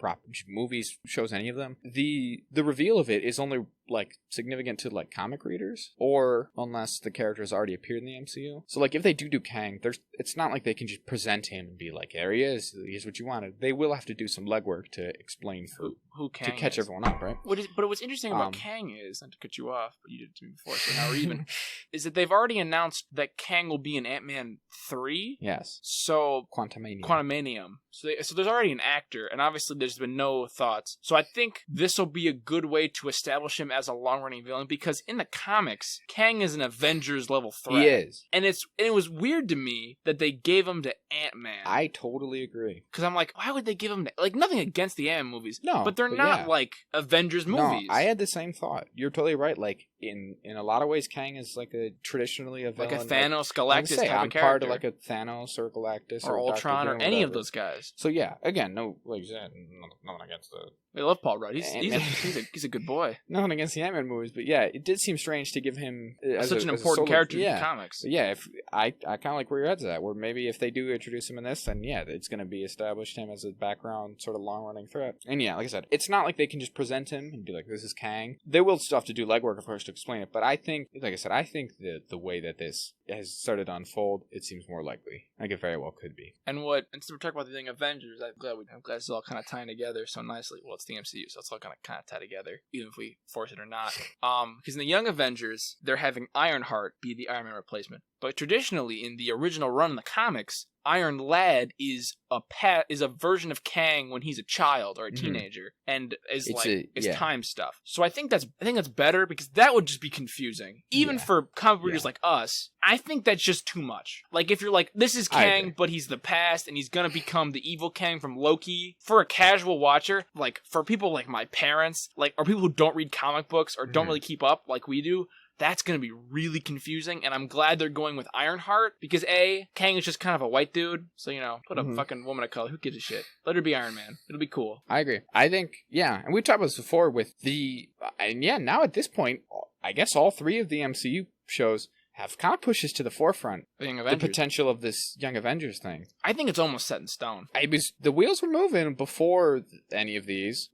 movies, shows, any of them, the reveal of it is only like significant to like comic readers, or unless the characters already appeared in the MCU. So like if they do Kang, it's not like they can just present him and be like, there he is, here's what you wanted. They will have to do some legwork to explain who Kang to catch everyone up, right? But what's interesting about Kang is, not to cut you off, but you did it to me before, so now we're even, is that they've already announced that Kang will be in Ant-Man 3. Yes. So Quantumanium. So there's already an actor, and obviously there's been no thoughts. So I think this will be a good way to establish him as a long-running villain, because in the comics, Kang is an Avengers level threat. He is. And it was weird to me that they gave him to Ant-Man. I totally agree. Because I'm like, why would they give him to, like, nothing against the Ant-Man movies. No. But they're not like Avengers movies. No, I had the same thought. You're totally right. Like, in a lot of ways, Kang is like traditionally a villain. Like a Thanos, Galactus type of character. Part of like a Thanos or Galactus or Ultron or any of those guys. So yeah, again, no, like you said, nothing against the. We love Paul Rudd. He's a good boy. Nothing against the Ant-Man movies, but yeah, it did seem strange to give him such an important character in the comics. But yeah, if I kind of like where your head's at. Where maybe if they do introduce him in this, then yeah, it's going to be established him as a background sort of long-running threat. And yeah, like I said, it's not like they can just present him and be like, "This is Kang." They will still have to do legwork, of course, to explain it. But I think, like I said, that the way that this has started to unfold, it seems more likely. Like it very well could be. And instead of talking about the Young Avengers, I'm glad it's all kind of tying together so nicely. Well, it's the MCU, so it's all kind of tie together, even if we force it or not. Because in the Young Avengers, they're having Ironheart be the Iron Man replacement. But traditionally, in the original run in the comics, Iron Lad is a version of Kang when he's a child or a teenager, and is time stuff. So I think that's better, because that would just be confusing, even for comic readers like us. I think that's just too much. Like if you're like, this is Kang, but he's the past, and he's gonna become the evil Kang from Loki. For a casual watcher, like for people like my parents, like or people who don't read comic books or don't really keep up like we do. That's going to be really confusing, and I'm glad they're going with Ironheart, because A, Kang is just kind of a white dude, so, put a fucking woman of color. Who gives a shit? Let her be Iron Man. It'll be cool. I agree. I think, and we talked about this before with now at this point, I guess all 3 of the MCU shows have kind of pushed us to the forefront. The potential of this Young Avengers thing. I think it's almost set in stone. The wheels were moving before any of these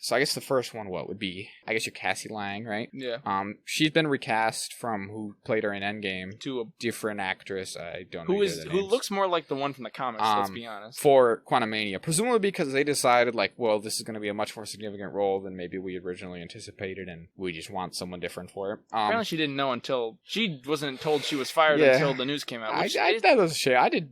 so I guess the first one, would be, I guess you're Cassie Lang, right? Yeah. She's been recast from who played her in Endgame to a different actress. I don't know who looks more like the one from the comics, let's be honest. For Quantumania. Presumably because they decided, this is going to be a much more significant role than maybe we originally anticipated, and we just want someone different for it. Apparently she didn't know she wasn't told she was fired until the news came out. That was a shame.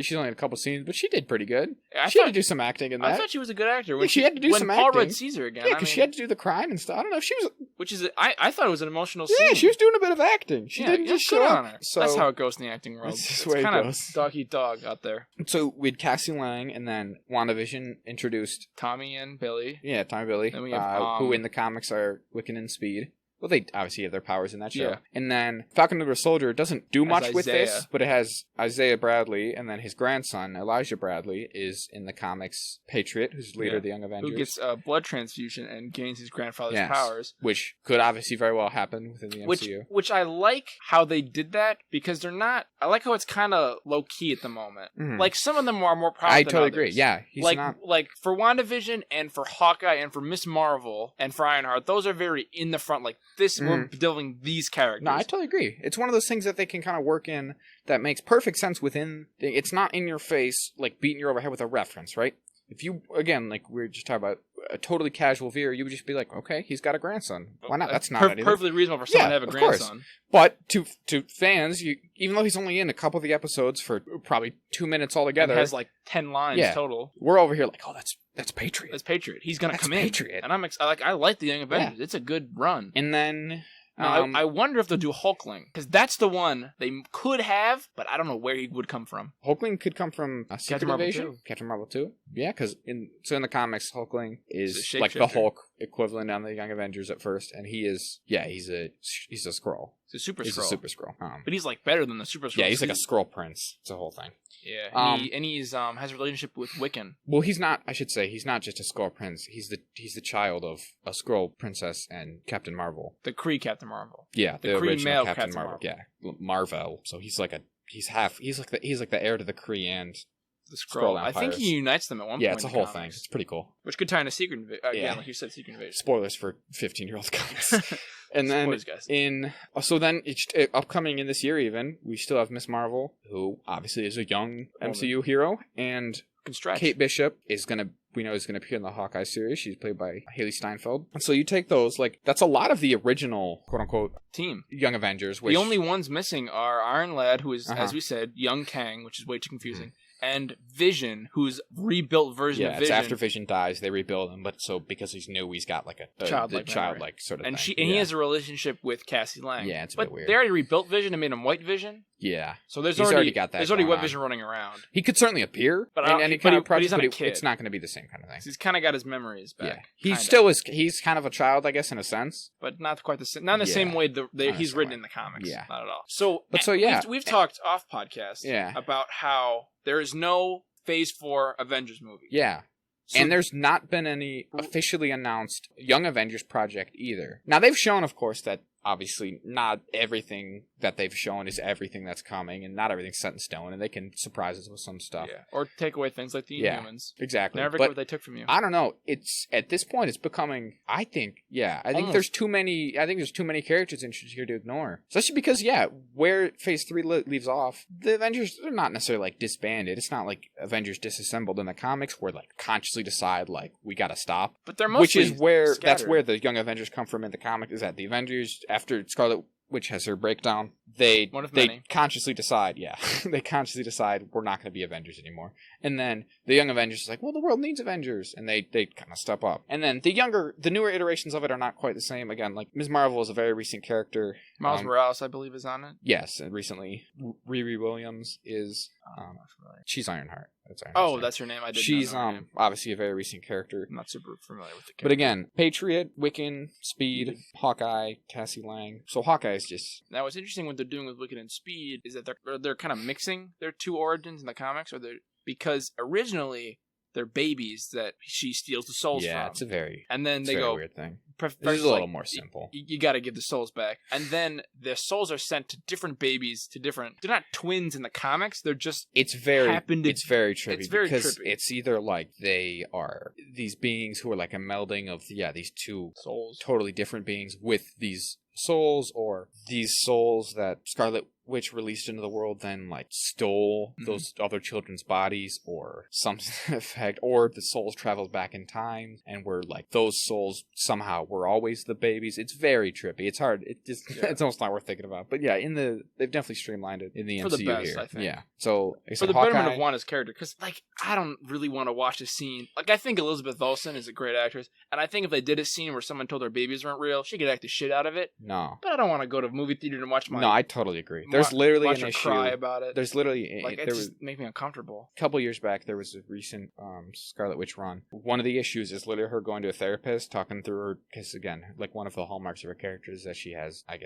She's only in a couple scenes, but she did pretty good. She had to do some acting in that. I thought she was a good actor. She had to do some acting. When Paul Rudd sees her again. Yeah, because she had to do the crime and stuff. I don't know if she was... I thought it was an emotional scene. Yeah, she was doing a bit of acting. She didn't just show up. So, that's how it goes in the acting world. It's kind of dog-eat-dog out there. So we had Cassie Lang, and then WandaVision introduced... Tommy and Billy. Yeah, Tommy and Billy. Then we have, who in the comics are Wiccan and Speed. Well, they obviously have their powers in that show. Yeah. And then Falcon and the Winter Soldier doesn't do much with this, but it has Isaiah Bradley, and then his grandson, Elijah Bradley, is in the comics Patriot, who's the leader of the Young Avengers. Who gets a blood transfusion and gains his grandfather's powers. Which could obviously very well happen within the MCU. Which I like how they did that, because they're not... I like how it's kind of low-key at the moment. Mm-hmm. Like, some of them are more prominent than totally others. Agree, yeah. Like, for WandaVision, and for Hawkeye, and for Miss Marvel, and for Ironheart, those are very in the front. Like, this... We're delving these characters. No, I totally agree. It's one of those things that they can kind of work in that makes perfect sense within... It's not in your face, like beating you over the head with a reference, right? If you, again, like we were just talking about, a totally casual viewer, you would just be like, okay, he's got a grandson. Why not? That's not anything. Perfectly reasonable for someone to have a grandson. Course. But to fans, even though he's only in a couple of the episodes for probably 2 minutes altogether... And has like 10 lines total. We're over here like, oh, that's Patriot. That's Patriot. He's going to come Patriot. In. And I like the Young Avengers. Yeah. It's a good run. And then... I wonder if they'll do Hulkling, because that's the one they could have, but I don't know where he would come from. Hulkling could come from a Secret Invasion. Captain Marvel 2. Yeah, because in the comics, Hulkling is like the Hulk equivalent on the Young Avengers at first, and he's a Skrull. He's a super Skrull. He's a super Skrull. But he's like better than the super Skrull. Yeah, he's like a Skrull prince. It's a whole thing. Yeah, and he's has a relationship with Wiccan. Well, he's not. I should say he's not just a Skrull prince. He's the child of a Skrull princess and Captain Marvel. The Kree Captain Marvel. Yeah, the Kree original male Captain Marvel. Marvel. Yeah, Marvel. So he's like he's like the heir to the Kree and the Skrull. I think he unites them at one point. Yeah, it's a whole thing. It's pretty cool. Which could tie into Secret Invasion. Like you said, Secret Invasion. Spoilers for 15-year-old comics. And then upcoming in this year even, we still have Miss Marvel, who obviously is a young MCU hero, and Kate Bishop is going to appear in the Hawkeye series. She's played by Haley Steinfeld. And so you take those, like, that's a lot of the original, quote-unquote, team. Young Avengers. The only ones missing are Iron Lad, who is, as we said, young Kang, which is way too confusing. And Vision, who's rebuilt version of Vision. Yeah, it's after Vision dies, they rebuild him, but so because he's new, he's got like a childlike sort of thing. And he has a relationship with Cassie Lang. Yeah, it's a bit weird. But they already rebuilt Vision and made him White Vision. Yeah. So he's already got that. There's already White Vision running around. He could certainly appear in any kind of project, but it's not going to be the same kind of thing. He's kind of got his memories back. Yeah. He's kind of a child, I guess, in a sense. But not quite the same. Not in the same way he's written in the comics. Yeah. Not at all. So we've talked off podcast about how there is no Phase 4 Avengers movie. Yeah. And there's not been any officially announced Young Avengers project either. Now, they've shown, of course, that obviously not everything that they've shown is everything that's coming, and not everything's set in stone, and they can surprise us with some stuff. Yeah. Or take away things like the Inhumans. Exactly. Never get what they took from you. I don't know. At this point, it's becoming, I think there's too many characters interested here to ignore. Especially because, where Phase 3 leaves off, the Avengers, they're not necessarily, like, disbanded. It's not like Avengers disassembled in the comics where, like, consciously decide, like, we gotta stop. But they're mostly that's where the Young Avengers come from in the comic, is that the Avengers, after Scarlet Witch has her breakdown, they many. consciously decide, they consciously decide we're not going to be Avengers anymore. And then the Young Avengers is like, well, the world needs Avengers, and they kind of step up. And then the newer iterations of it are not quite the same. Again, like Ms. Marvel is a very recent character. Miles Morales, I believe, is on it. Yes, and recently Riri Williams is. She's Ironheart. That's her name. I didn't She's know her name. obviously a very recent character. I'm not super familiar with the character. But again, Patriot, Wiccan, Speed, Hawkeye, Cassie Lang. So Hawkeye is just... Now, what's interesting what they're doing with Wiccan and Speed is that they're kind of mixing their two origins in the comics, because originally they're babies that she steals the souls from. Yeah, it's a very weird thing. This is a little more simple. You got to give the souls back, and then the souls are sent to different babies to different. They're not twins in the comics. They're just. It's very trippy. Because it's either like they are these beings who are like a melding of these two souls, totally different beings with these souls, or these souls that Scarlet Witch released into the world then like stole those other children's bodies, or something to that effect, or the souls traveled back in time and were like those souls somehow were always the babies. It's very trippy. It's hard. It's almost not worth thinking about. But yeah, they've definitely streamlined it in the for MCU the best, here. I think. Yeah. So for the betterment of Wanda's character, because like I don't really want to watch a scene. Like I think Elizabeth Olsen is a great actress, and I think if they did a scene where someone told their babies weren't real, she could act the shit out of it. No. But I don't want to go to movie theater and watch No, I totally agree. There's literally an issue. Cry about it. There's literally like it just make me uncomfortable. A couple years back, there was a recent Scarlet Witch run. One of the issues is literally her going to a therapist, talking through her, because again, like one of the hallmarks of her character is that she has, like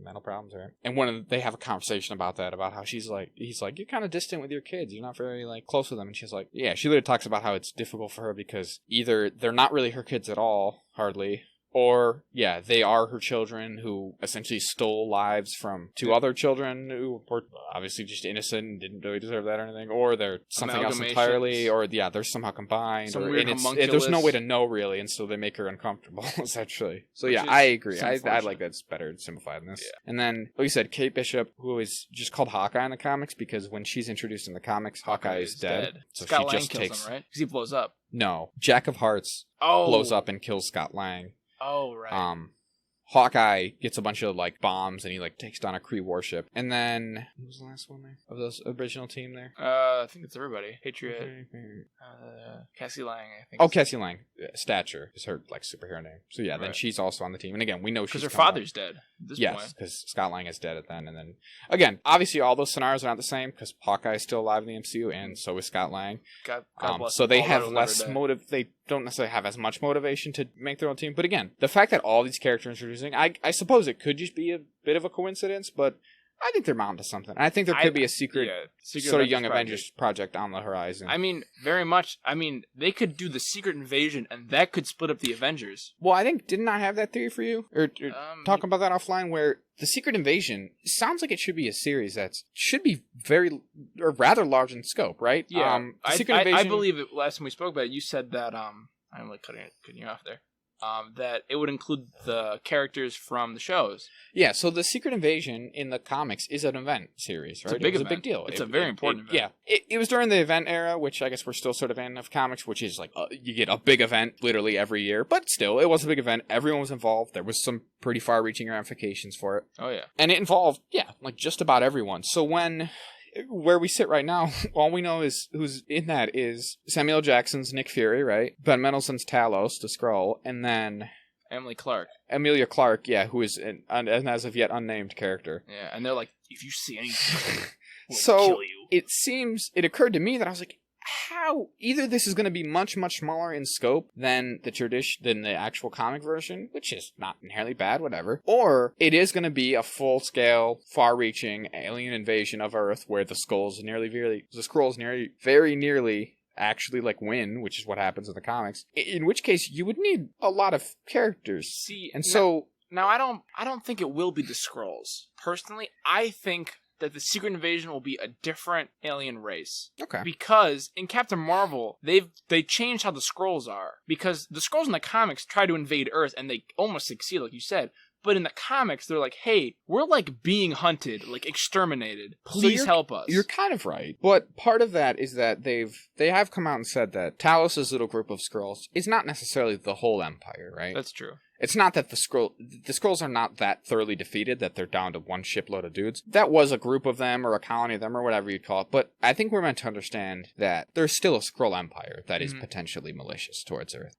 mental problems, right? And they have a conversation about that, about how he's like, you're kind of distant with your kids. You're not very like close with them. And she's like, yeah. She literally talks about how it's difficult for her because either they're not really her kids at all, hardly. Or, they are her children who essentially stole lives from two other children who were obviously just innocent and didn't really deserve that or anything. Or they're something else entirely. Or, they're somehow combined. There's no way to know, really. And so they make her uncomfortable, essentially. So, I agree. I like that's better simplified than this. Yeah. And then, like you said, Kate Bishop, who is just called Hawkeye in the comics, because when she's introduced in the comics, Hawkeye is dead. So Scott Lang kills him, right? Because he blows up. No. Jack of Hearts blows up and kills Scott Lang. Oh, right. Hawkeye gets a bunch of like bombs and he like takes down a Kree warship. And then who was the last one there of those original team there? I think it's everybody. Patriot. Cassie Lang, I think. Oh, Cassie Lang. Stature is her like superhero name. So then she's also on the team. And again, we know she's because her father's dead. At this point. Because Scott Lang is dead at then. And then again, obviously all those scenarios are not the same because Hawkeye is still alive in the MCU, and so is Scott Lang. God bless so they have less motive. They don't necessarily have as much motivation to make their own team. But again, the fact that all these characters are introducing, I suppose it could just be a bit of a coincidence, but I think they're mounting to something. I think there could be a secret sort of Young Avengers project on the horizon. I mean, very much. I mean, they could do the Secret Invasion, and that could split up the Avengers. Well, I think, didn't I have that theory for you? Or talk about that offline, where the Secret Invasion sounds like it should be a series that should be rather large in scope, right? Yeah. Secret Invasion, I believe it, last time we spoke about it, you said that, I'm like cutting you off there. That it would include the characters from the shows. Yeah, so the Secret Invasion in the comics is an event series, right? It's a big deal. It's a very important event. Yeah. It was during the event era, which I guess we're still sort of in of comics, which is like you get a big event literally every year. But still, it was a big event. Everyone was involved. There was some pretty far-reaching ramifications for it. Oh, yeah. And it involved, like just about everyone. So where we sit right now, all we know is who's in that is Samuel L. Jackson's Nick Fury, right? Ben Mendelsohn's Talos, the Skrull, and then Emilia Clarke, who is an as of yet unnamed character. Yeah, and they're like, if you see anything, we'll kill you. It occurred to me that I was like, how either this is going to be much, much smaller in scope than the actual comic version, which is not inherently bad, whatever, or it is going to be a full-scale, far-reaching alien invasion of Earth where the Skrulls very nearly actually like win, which is what happens in the comics. In which case, you would need a lot of characters. Now I don't think it will be the Skrulls. Personally, I think that the Secret Invasion will be a different alien race. Okay. Because in Captain Marvel, they changed how the Skrulls are. Because the Skrulls in the comics try to invade Earth, and they almost succeed, like you said. But in the comics, they're like, hey, we're like being hunted, like exterminated. Please help us. You're kind of right. But part of that is that they have come out and said that Talos' little group of Skrulls is not necessarily the whole Empire, right? That's true. It's not that the Skrulls are not that thoroughly defeated, that they're down to one shipload of dudes. That was a group of them, or a colony of them, or whatever you'd call it. But I think we're meant to understand that there's still a Skrull empire that is potentially malicious towards Earth.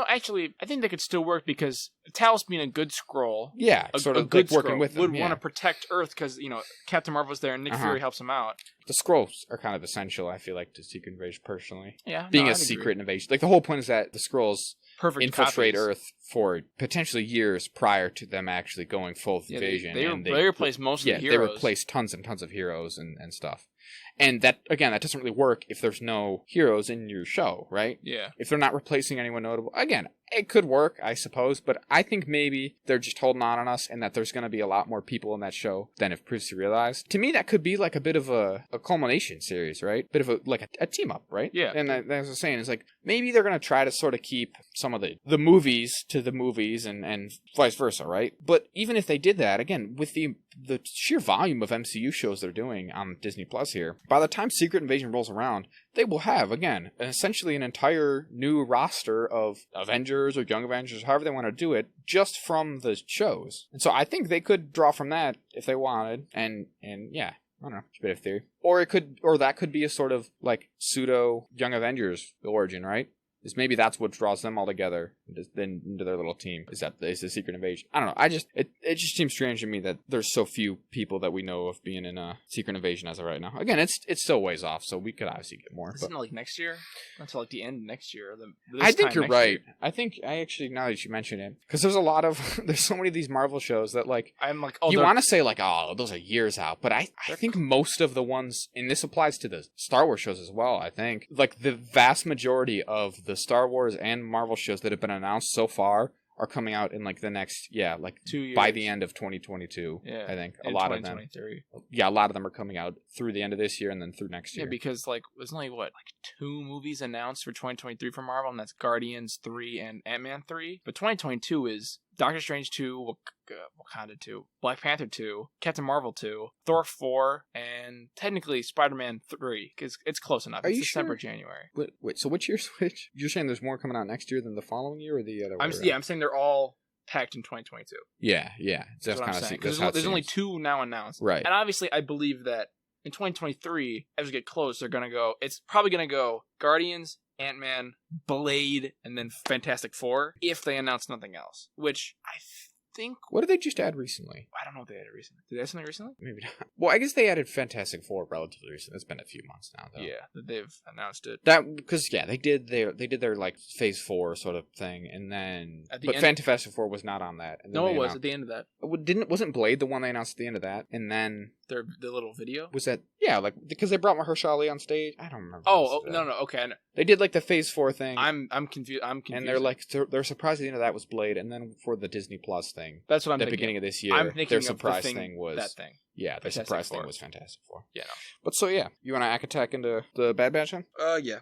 Actually, I think that could still work because Talos being a good Skrull, sort of good working with them, would want to protect Earth because Captain Marvel's there and Nick Fury helps him out. The Skrulls are kind of essential, I feel like, to Secret Invasion personally. Yeah, being a secret invasion, like the whole point is that the Skrulls infiltrate copies. Earth for potentially years prior to them actually going full invasion. They replace most of the heroes. They replace tons and tons of heroes and stuff. And that doesn't really work if there's no heroes in your show, right? Yeah. If they're not replacing anyone notable. Again, it could work, I suppose, but I think maybe they're just holding on us and that there's going to be a lot more people in that show than have previously realized. To me, that could be like a bit of a culmination series, right? Bit of a team up, right? Yeah. And as I was saying, it's like maybe they're going to try to sort of keep some of the movies to the movies and vice versa, right? But even if they did that, again, with the sheer volume of MCU shows they're doing on Disney Plus here, by the time Secret Invasion rolls around, they will have, again, essentially an entire new roster of Avengers or Young Avengers, however they want to do it, just from the shows. And so I think they could draw from that if they wanted, and yeah, I don't know, it's a bit of theory. Or that could be a sort of like pseudo Young Avengers origin, right? Is maybe that's what draws them all together into their little team. Is the Secret Invasion? I don't know. It just seems strange to me that there's so few people that we know of being in a Secret Invasion as of right now. Again, it's still ways off, so we could obviously get more. Isn't it like next year? Until like the end of next year. I think you're right. I think actually now that you mention it, because there's a lot of there's so many of these Marvel shows that like I'm like you want to say like those are years out, but I think most of the ones, and this applies to the Star Wars shows as well. I think like the vast majority of the Star Wars and Marvel shows that have been announced so far are coming out in like the next 2 years by the end of 2022. Yeah, I think a lot of them. Yeah, a lot of them are coming out through the end of this year and then through next year. Yeah, because like there's only 2 movies announced for 2023 for Marvel, and that's Guardians 3 and Ant-Man 3. But 2022 is Doctor Strange 2, Wakanda 2, Black Panther 2, Captain Marvel 2, Thor 4, and technically Spider-Man 3, because it's close enough. It's December, sure? January. Wait, so which year switch? You're saying there's more coming out next year than the following year, or the other way around? I'm saying they're all packed in 2022. Yeah. That's what I'm saying. Because there's only 2 now announced. Right. And obviously I believe that in 2023, as we get close, it's probably going to go Guardians, Ant-Man, Blade, and then Fantastic Four, if they announce nothing else. Which I think... What did they just add recently? I don't know what they added recently. Did they add something recently? Maybe not. Well, I guess they added Fantastic Four relatively recently. It's been a few months now, though. Yeah, they've announced it. Because they did their like Phase 4 sort of thing, and then... But Fantastic Four was not on that. And no, it was at the end of that. Wasn't Blade the one they announced at the end of that? And then... The little video? Was that... Yeah, like, because they brought Mahershala Ali on stage. I don't remember. No, okay. They did like the Phase 4 thing. I'm confused. And they're like, they're surprised at the end of that was Blade, and then for the Disney Plus thing. That's what I'm thinking. At the beginning of this year, I'm thinking their surprise thing was... That thing. Yeah, the surprise thing was Fantastic Four. Yeah, no. But so, yeah. You want to attack into the Bad Batch then? Yeah.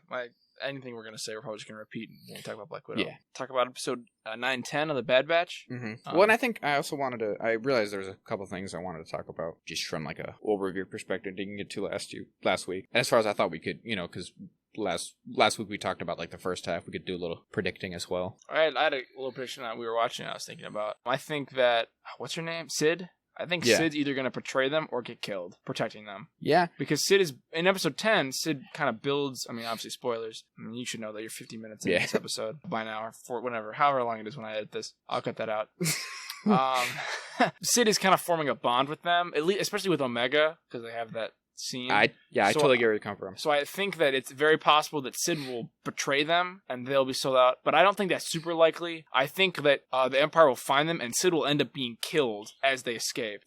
Anything we're going to say, we're probably just going to repeat when we talk about Black Widow. Yeah. Talk about episode 9-10 of the Bad Batch. Mm-hmm. Well, and I think I also wanted to... I realized there was a couple things I wanted to talk about just from like a overview perspective didn't get to last week. And as far as I thought we could, because last week we talked about like the first half. We could do a little predicting as well. I had a little prediction that we were watching I was thinking about. I think that... What's her name? Sid? I think Sid's either going to betray them or get killed, protecting them. Yeah. Because Sid is, in episode 10, Sid kind of builds, obviously spoilers. You should know that you're 50 minutes into this episode by now, or however long it is when I edit this. I'll cut that out. Sid is kind of forming a bond with them, at least, especially with Omega, because they have that scene. I totally get where you come from. So I think that it's very possible that Sid will betray them and they'll be sold out, but I don't think that's super likely. I think that the Empire will find them and Sid will end up being killed as they escape.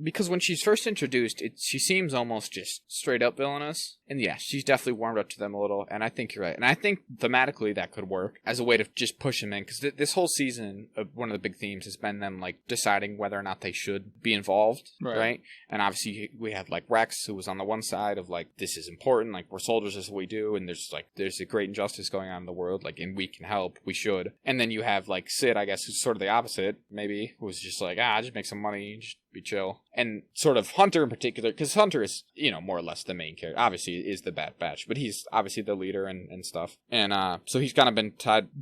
Because when she's first introduced, she seems almost just straight up villainous. And yeah, she's definitely warmed up to them a little. And I think you're right. And I think thematically that could work as a way to just push them in. Because this whole season, one of the big themes has been them like deciding whether or not they should be involved. Right? And obviously we had like Rex, who was on the one side of like, this is important. Like, we're soldiers, this is what we do. And there's a great injustice going on in the world. Like, and we can help. We should. And then you have like Sid, I guess, who's sort of the opposite, maybe, who's just like, just make some money, just be chill. And sort of Hunter in particular, because Hunter is, more or less the main character. Obviously, is the Bad Batch, but he's obviously the leader and stuff. And so he's kind of been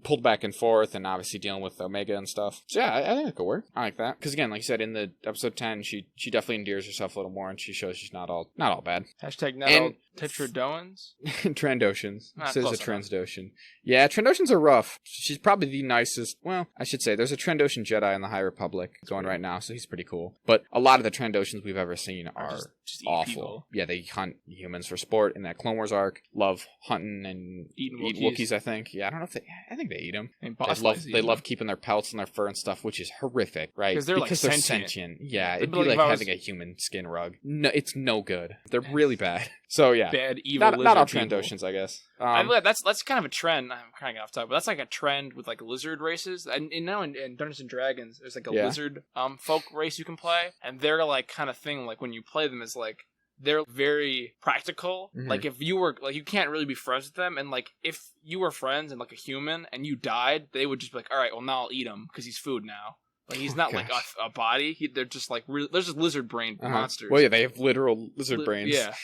pulled back and forth, and obviously dealing with Omega and stuff. So yeah, I think it could work. I like that. Because again, like you said, in the episode 10, she definitely endears herself a little more, and she shows she's not all bad. Hashtag not all Tetradoans? Trandoshans. This is a Transdoshan. Yeah, Trandoshans are rough. She's probably the nicest. Well, I should say, there's a Trandoshan Jedi in the High Republic going right now, so he's pretty cool. But a lot of the Trandoshans we've ever seen are just awful. People. Yeah, they hunt humans for sport in that Clone Wars arc. Love hunting and eat Wookiees, I think. Yeah, I don't know if I think they eat them. They love keeping their pelts and their fur and stuff, which is horrific, right? Because they're sentient. Yeah, it'd be like having a human skin rug. No, it's no good. They're really bad. So yeah, bad evil. Not all Trandoshans, I guess. That's kind of a trend. I'm kind of off topic, but that's like a trend with like lizard races. And now in Dungeons and Dragons, there's like a lizard folk race you can play, and they're like kind of thing like when you play them is like they're very practical. Mm-hmm. Like if you were like you can't really be friends with them, and like if you were friends and like a human and you died, they would just be like, all right, well now I'll eat him because he's food now. Like he's not like a body. They're just like they're just lizard brain monsters. Well, yeah, they have literal lizard brains. Yeah,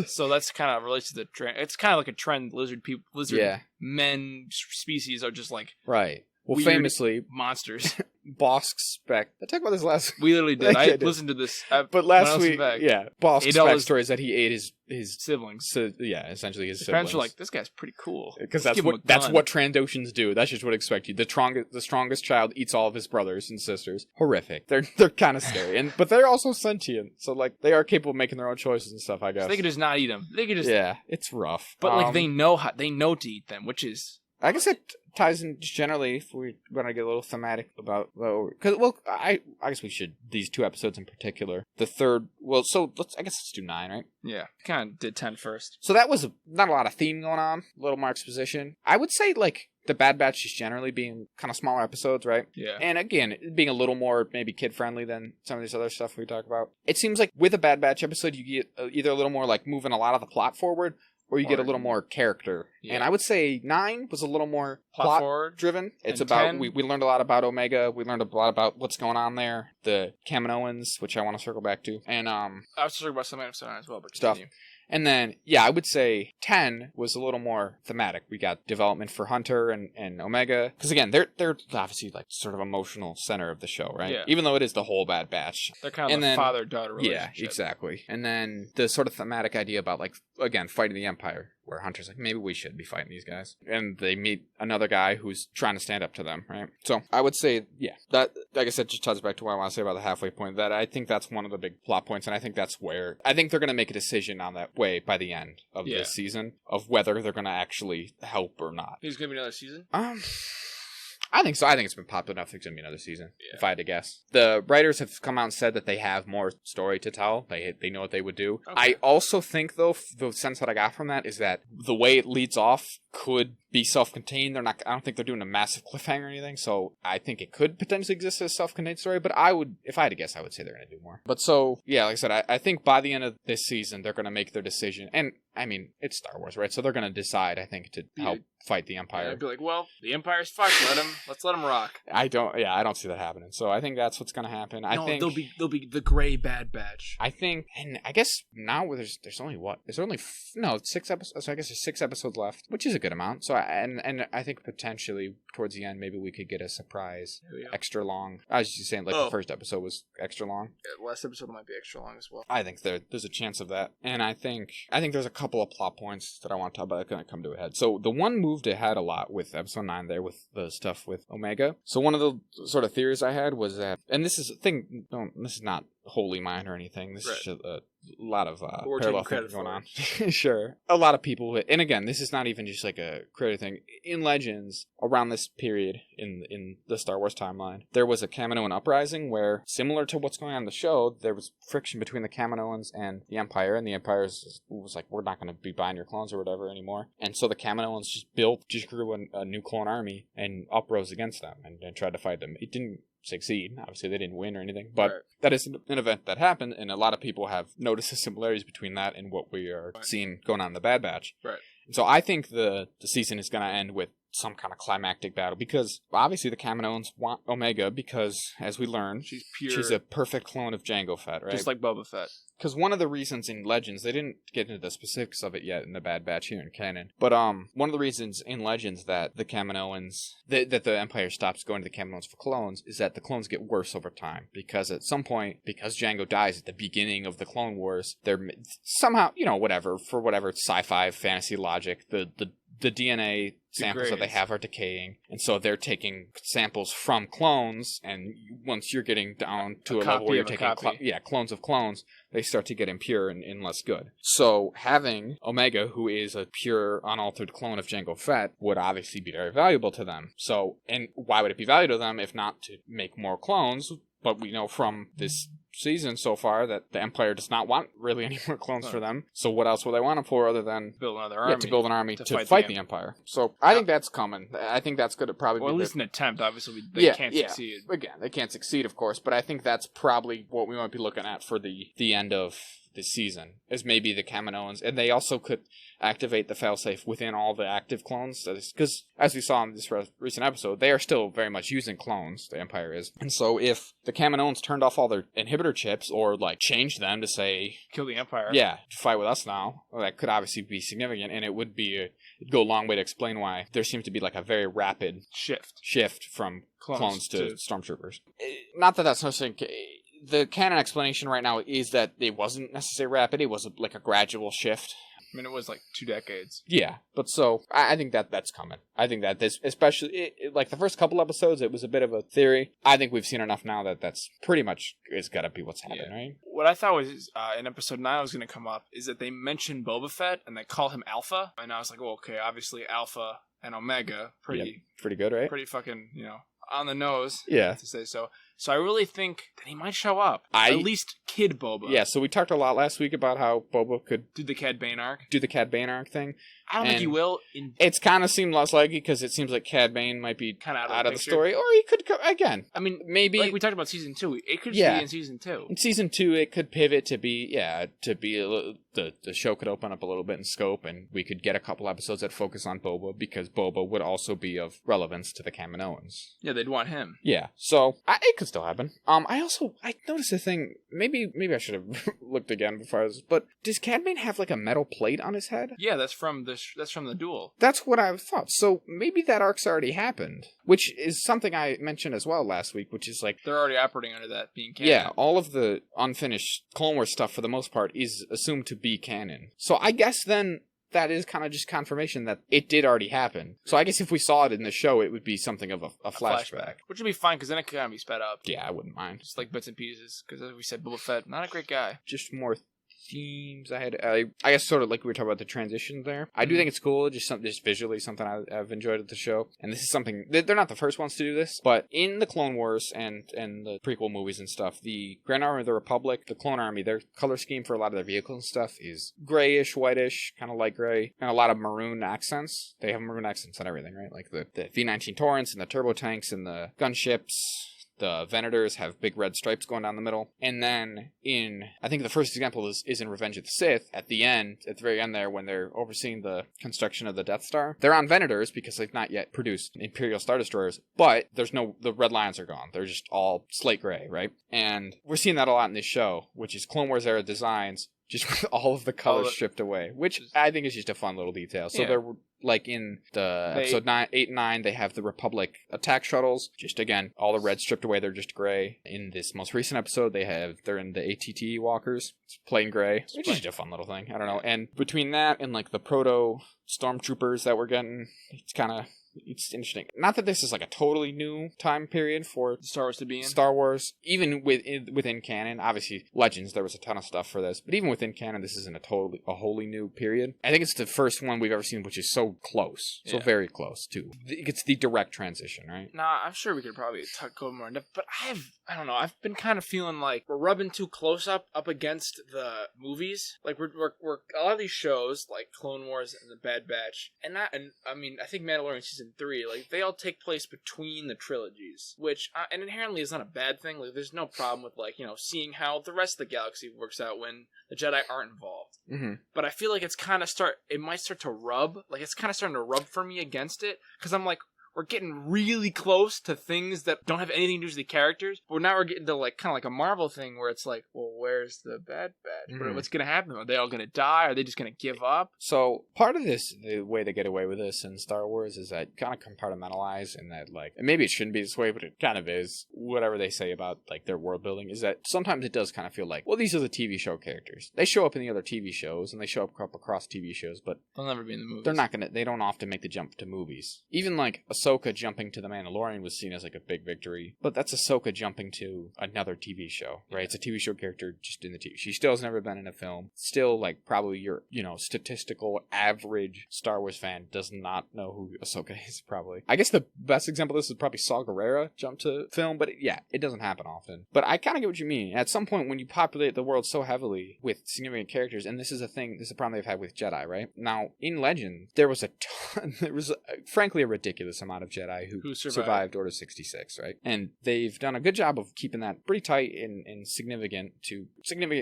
so that's kind of relates to the trend. It's kind of like a trend. Lizard men species are just like right. Well, famously, monsters. Bosk's back. I talked about this last week. We literally did. I listened to this. But last week, Bosk's backstory is that he ate his siblings. So, yeah, essentially his siblings. Parents were like, this guy's pretty cool. Because that's what Trandoshans do. That's just what I expect you. The strongest child eats all of his brothers and sisters. Horrific. They're kind of scary, but they're also sentient. So like they are capable of making their own choices and stuff. I guess so they could just not eat them. They could just it's rough. But like they know to eat them, which is. I guess it ties in just generally if we're going to get a little thematic about I guess we should these two episodes in particular. The third, let's do 9, right? Yeah, kind of did 10 first. So that was not a lot of theme going on, a little more exposition. I would say like the Bad Batch is generally being kind of smaller episodes, right? Yeah. And again, being a little more maybe kid-friendly than some of these other stuff we talk about. It seems like with a Bad Batch episode, you get either a little more like moving a lot of the plot forward, or you get a little more character. Yeah. And I would say 9 was a little more plot driven. It's about 10, we learned a lot about Omega. We learned a lot about what's going on there. The Kaminoans, which I want to circle back to. And I was talking about some episode as well, but stuff. Continue. And then, yeah, I would say 10 was a little more thematic. We got development for Hunter and Omega. Because again, they're obviously like sort of emotional center of the show, right? Yeah. Even though it is the whole Bad Batch. They're kind of the father-daughter relationship. Yeah, exactly. And then the sort of thematic idea about like, again, fighting the Empire. Where Hunter's like, maybe we should be fighting these guys. And they meet another guy who's trying to stand up to them, right? So I would say, yeah, that, like I said, just ties back to what I want to say about the halfway point. That I think that's one of the big plot points, and I think that's where I think they're going to make a decision on that way by the end of this season of whether they're going to actually help or not. There's going to be another season? I think so. I think it's been popular enough. There's going to be another season, if I had to guess. The writers have come out and said that they have more story to tell. They know what they would do. Okay. I also think, though, the sense that I got from that is that the way it leads off could be self-contained. I don't think they're doing a massive cliffhanger or anything, so I think it could potentially exist as a self-contained story, but if I had to guess, I would say they're going to do more. But so, yeah, like I said, I think by the end of this season, they're going to make their decision, and I mean, it's Star Wars, right? So they're going to decide, I think, to help fight the Empire. Yeah, I'd be like, well, the Empire's fucked. Let's let them rock. I don't see that happening. So I think that's what's going to happen. I think they'll be the gray Bad Batch. I think, and I guess now there's only what? There's only 6 episodes. So I guess there's 6 episodes left, which is a good amount. So and I think potentially towards the end, maybe we could get a surprise extra long. I was just saying, like the first episode was extra long. Yeah, the last episode might be extra long as well. I think there's a chance of that, and I think there's a couple of plot points that I want to talk about that are going to come to a head. So the one moved ahead a lot with episode 9 there with the stuff with Omega. So one of the sort of theories I had was that, and this is a thing. This is not wholly mine or anything. This is just a lot of parallel things going on. Sure. A lot of people, and again, this is not even just like a creative thing. In Legends, around this period in the Star Wars timeline, there was a Kaminoan uprising where, similar to what's going on in the show, there was friction between the Kaminoans and the Empire, and the Empire was like, we're not going to be buying your clones or whatever anymore. And so the Kaminoans just grew a new clone army and uprose against them and tried to fight them. It didn't succeed. Obviously, they didn't win or anything, but that is an event that happened, and a lot of people have noticed the similarities between that and what we are seeing going on in the Bad Batch. Right. So I think the season is going to end with some kind of climactic battle, because obviously the Kaminoans want Omega because, as we learn, she's a perfect clone of Jango Fett, right? Just like Boba Fett. Because one of the reasons in Legends, they didn't get into the specifics of it yet in the Bad Batch here in canon, but one of the reasons in Legends that the Kaminoans, that the Empire stops going to the Kaminoans for clones, is that the clones get worse over time. Because at some point, because Jango dies at the beginning of the Clone Wars, they're somehow, whatever, for whatever sci-fi, fantasy logic, the DNA samples that they have are decaying, and so they're taking samples from clones, and once you're getting down to a level where you're taking clones of clones, they start to get impure and less good. So having Omega, who is a pure, unaltered clone of Jango Fett, would obviously be very valuable to them. So, and why would it be valuable to them if not to make more clones? But we know from this season so far that the Empire does not want really any more clones for them. So what else would they want them for other than build another army? To build an army to fight the Empire. So I think that's coming. I think that's going to probably be at least an attempt. Obviously, they can't succeed. Again, they can't succeed, of course, but I think that's probably what we might be looking at for the end of this season, is maybe the Kaminoans. And they also could activate the failsafe within all the active clones, because as we saw in this recent episode, they are still very much using clones, the Empire is. And so if the Kaminoans turned off all their inhibitor chips, or changed them to say, kill the Empire, fight with us now, well, that could obviously be significant, and it would be it'd go a long way to explain why there seems to be a very rapid shift from clones to stormtroopers. Not that that's necessarily. The canon explanation right now is that it wasn't necessarily rapid, it was a gradual shift. I mean, it was 2 decades. Yeah, but so I think that's coming. I think that this, especially the first couple episodes, it was a bit of a theory. I think we've seen enough now that that's pretty much is got to be what's happening, right? What I thought was in episode 9 was going to come up is that they mentioned Boba Fett and they call him Alpha, and I was like, well, okay, obviously Alpha and Omega, pretty good, right? Pretty fucking on the nose, to say so. So I really think that he might show up. At least Kid Boba. Yeah, so we talked a lot last week about how Boba could do the Cad Bane arc. Thing. I don't think he will. It's kind of seemed less likely because it seems like Cad Bane might be kind of out of the story. Or he could, again. I mean, maybe. Like we talked about season 2. It could be in season 2. In season 2, it could pivot to be the show could open up a little bit in scope, and we could get a couple episodes that focus on Boba, because Boba would also be of relevance to the Kaminoans. Yeah, they'd want him. Yeah, so it could still happen. I noticed a thing. Maybe I should have looked again before I was. But does Cad Bane have a metal plate on his head? Yeah, that's from the duel. That's what I thought. So maybe that arc's already happened, which is something I mentioned as well last week. Which is they're already operating under that being canon. Yeah, all of the unfinished Clone Wars stuff for the most part is assumed to be canon. So I guess then that is kind of just confirmation that it did already happen. So I guess if we saw it in the show, it would be something of a flashback. Which would be fine, because then it could kind of be sped up. Yeah, I wouldn't mind. Just bits and pieces, because as we said, Boba Fett, not a great guy. Just more themes I guess sort of like we were talking about the transition there. I do think it's cool, just visually something I've enjoyed at the show. And this is something, they're not the first ones to do this, but in the Clone Wars and the prequel movies and stuff, the Grand Army of the Republic, the Clone Army, their color scheme for a lot of their vehicles and stuff is grayish, whitish, kind of light gray, and a lot of maroon accents. They have maroon accents on everything, right? Like the V-19 Torrents and the turbo tanks and the gunships. The Venators have big red stripes going down the middle. And then I think the first example is in Revenge of the Sith. At the very end there, when they're overseeing the construction of the Death Star, they're on Venators because they've not yet produced Imperial Star Destroyers, but the red lines are gone. They're just all slate gray, right? And we're seeing that a lot in this show, which is Clone Wars era designs, just with all of the colors stripped away, which I think is just a fun little detail. So they're in the episode 8 and 9, they have the Republic attack shuttles. Just again, all the red stripped away, they're just gray. In this most recent episode, they're in the ATT walkers. It's plain gray, which is just a fun little thing. I don't know. And between that and the proto stormtroopers that we're getting, it's interesting. Not that this is a totally new time period for Star Wars to be in. Star Wars, even within canon. Obviously, Legends, there was a ton of stuff for this, but even within canon, this isn't a wholly new period. I think it's the first one we've ever seen, which is so close, so very close too. It's the direct transition, right? Nah, I'm sure we could probably go more in depth, but I don't know. I've been kind of feeling like we're rubbing too close up against the movies. We're a lot of these shows like Clone Wars and the Bad Batch, and I mean I think Mandalorian season 3, they all take place between the trilogies, which and inherently is not a bad thing. There's no problem with seeing how the rest of the galaxy works out when the Jedi aren't involved. Mm-hmm. But I feel like it's kind of it might start to rub. It's kind of starting to rub for me against it, because I'm like, we're getting really close to things that don't have anything to do with the characters, but now we're getting to like kind of like a Marvel thing where it's like, well, where's the Bad Batch? But what's gonna happen? Are they all gonna die? Are they just gonna give up? So part of this, the way they get away with this in Star Wars is that kind of compartmentalize, and that like, and maybe it shouldn't be this way, but it kind of is. Whatever they say about like their world building is that sometimes it does kind of feel like, well, these are the TV show characters. They show up in the other TV shows and they show up across TV shows, but they'll never be in the movies. They're not gonna. They don't often make the jump to movies. Even like Ahsoka jumping to The Mandalorian was seen as like a big victory, but that's Ahsoka jumping to another TV show, right? It's a TV show character just in the TV. She still has never been in a film. Still, like, probably your, statistical average Star Wars fan does not know who Ahsoka is, probably. I guess the best example of this is probably Saw Gerrera jump to film, but it doesn't happen often. But I kind of get what you mean. At some point, when you populate the world so heavily with significant characters, and this is a problem they've had with Jedi, right? Now, in Legend, there was frankly a ridiculous amount of Jedi who survived Order 66, right? And they've done a good job of keeping that pretty tight and significant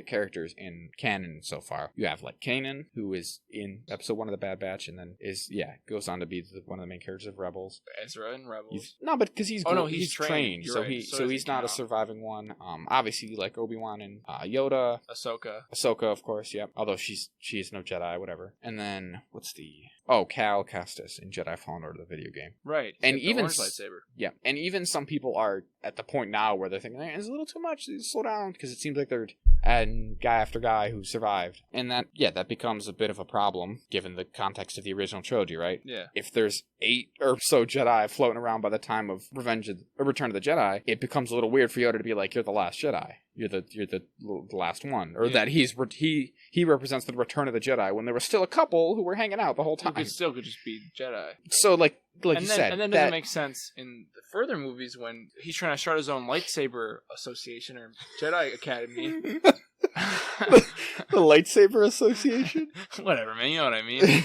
characters in canon so far. You have like Kanan, who is in episode 1 of the Bad Batch, and then goes on to be one of the main characters of Rebels. Ezra in Rebels. But because he's trained, so right. he's not a surviving one. Obviously like Obi-Wan and Yoda. Ahsoka, of course, yep. Although she's no Jedi, whatever. And then Cal Kestis in Jedi Fallen Order, the video game. Right. And even lightsaber. Yeah, and even some people are at the point now where they're thinking, it's a little too much, slow down, because it seems like they're adding guy after guy who survived. And that becomes a bit of a problem, given the context of the original trilogy, right? Yeah. If there's 8 or so Jedi floating around by the time of Return of the Jedi, it becomes a little weird for Yoda to be like, you're the last Jedi. You're the last one. Or that he represents the Return of the Jedi, when there were still a couple who were hanging out the whole time. Who could just be Jedi. So, like you said. And then doesn't make sense in the further movies when he's trying to start his own lightsaber association or Jedi Academy. The lightsaber association? Whatever, man. You know what I mean?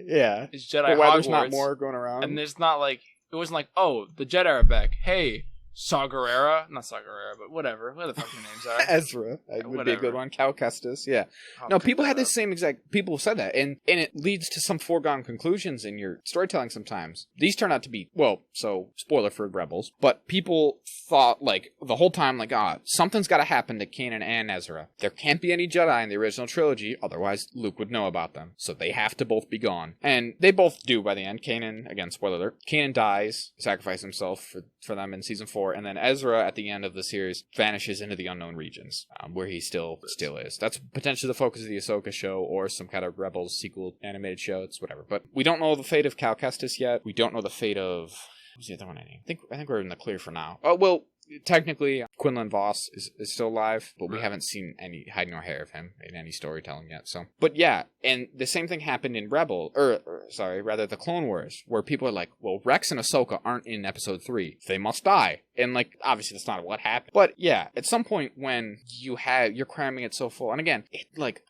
Yeah. It's Jedi Hogwarts. Why there's not more going around? And there's not like, it wasn't like, oh, the Jedi are back. Hey, Saw Gerrera, not Saw Gerrera, but whatever the fuck your names are. Ezra would be a good one. Cal Kestis, yeah. No, people had the same exact. People said that, and it leads to some foregone conclusions in your storytelling. Sometimes these turn out to be so spoiler for Rebels, but people thought like the whole time like something's got to happen to Kanan and Ezra. There can't be any Jedi in the original trilogy, otherwise Luke would know about them. So they have to both be gone, and they both do by the end. Kanan, again, spoiler alert. Kanan dies, sacrifices himself for them in season 4. And then Ezra, at the end of the series, vanishes into the unknown regions, where he still is. That's potentially the focus of the Ahsoka show, or some kind of Rebels sequel animated show. It's whatever. But we don't know the fate of Cal Kestis yet. We don't know the fate of... What was the other one I named? I think we're in the clear for now. Oh, well... Technically, Quinlan Voss is still alive, but we haven't seen any hide nor hair of him in any storytelling yet. So, but yeah, and the same thing happened in the Clone Wars, where people are like, well, Rex and Ahsoka aren't in episode 3. They must die. And like, obviously that's not what happened. But yeah, at some point when you're cramming it so full, and again,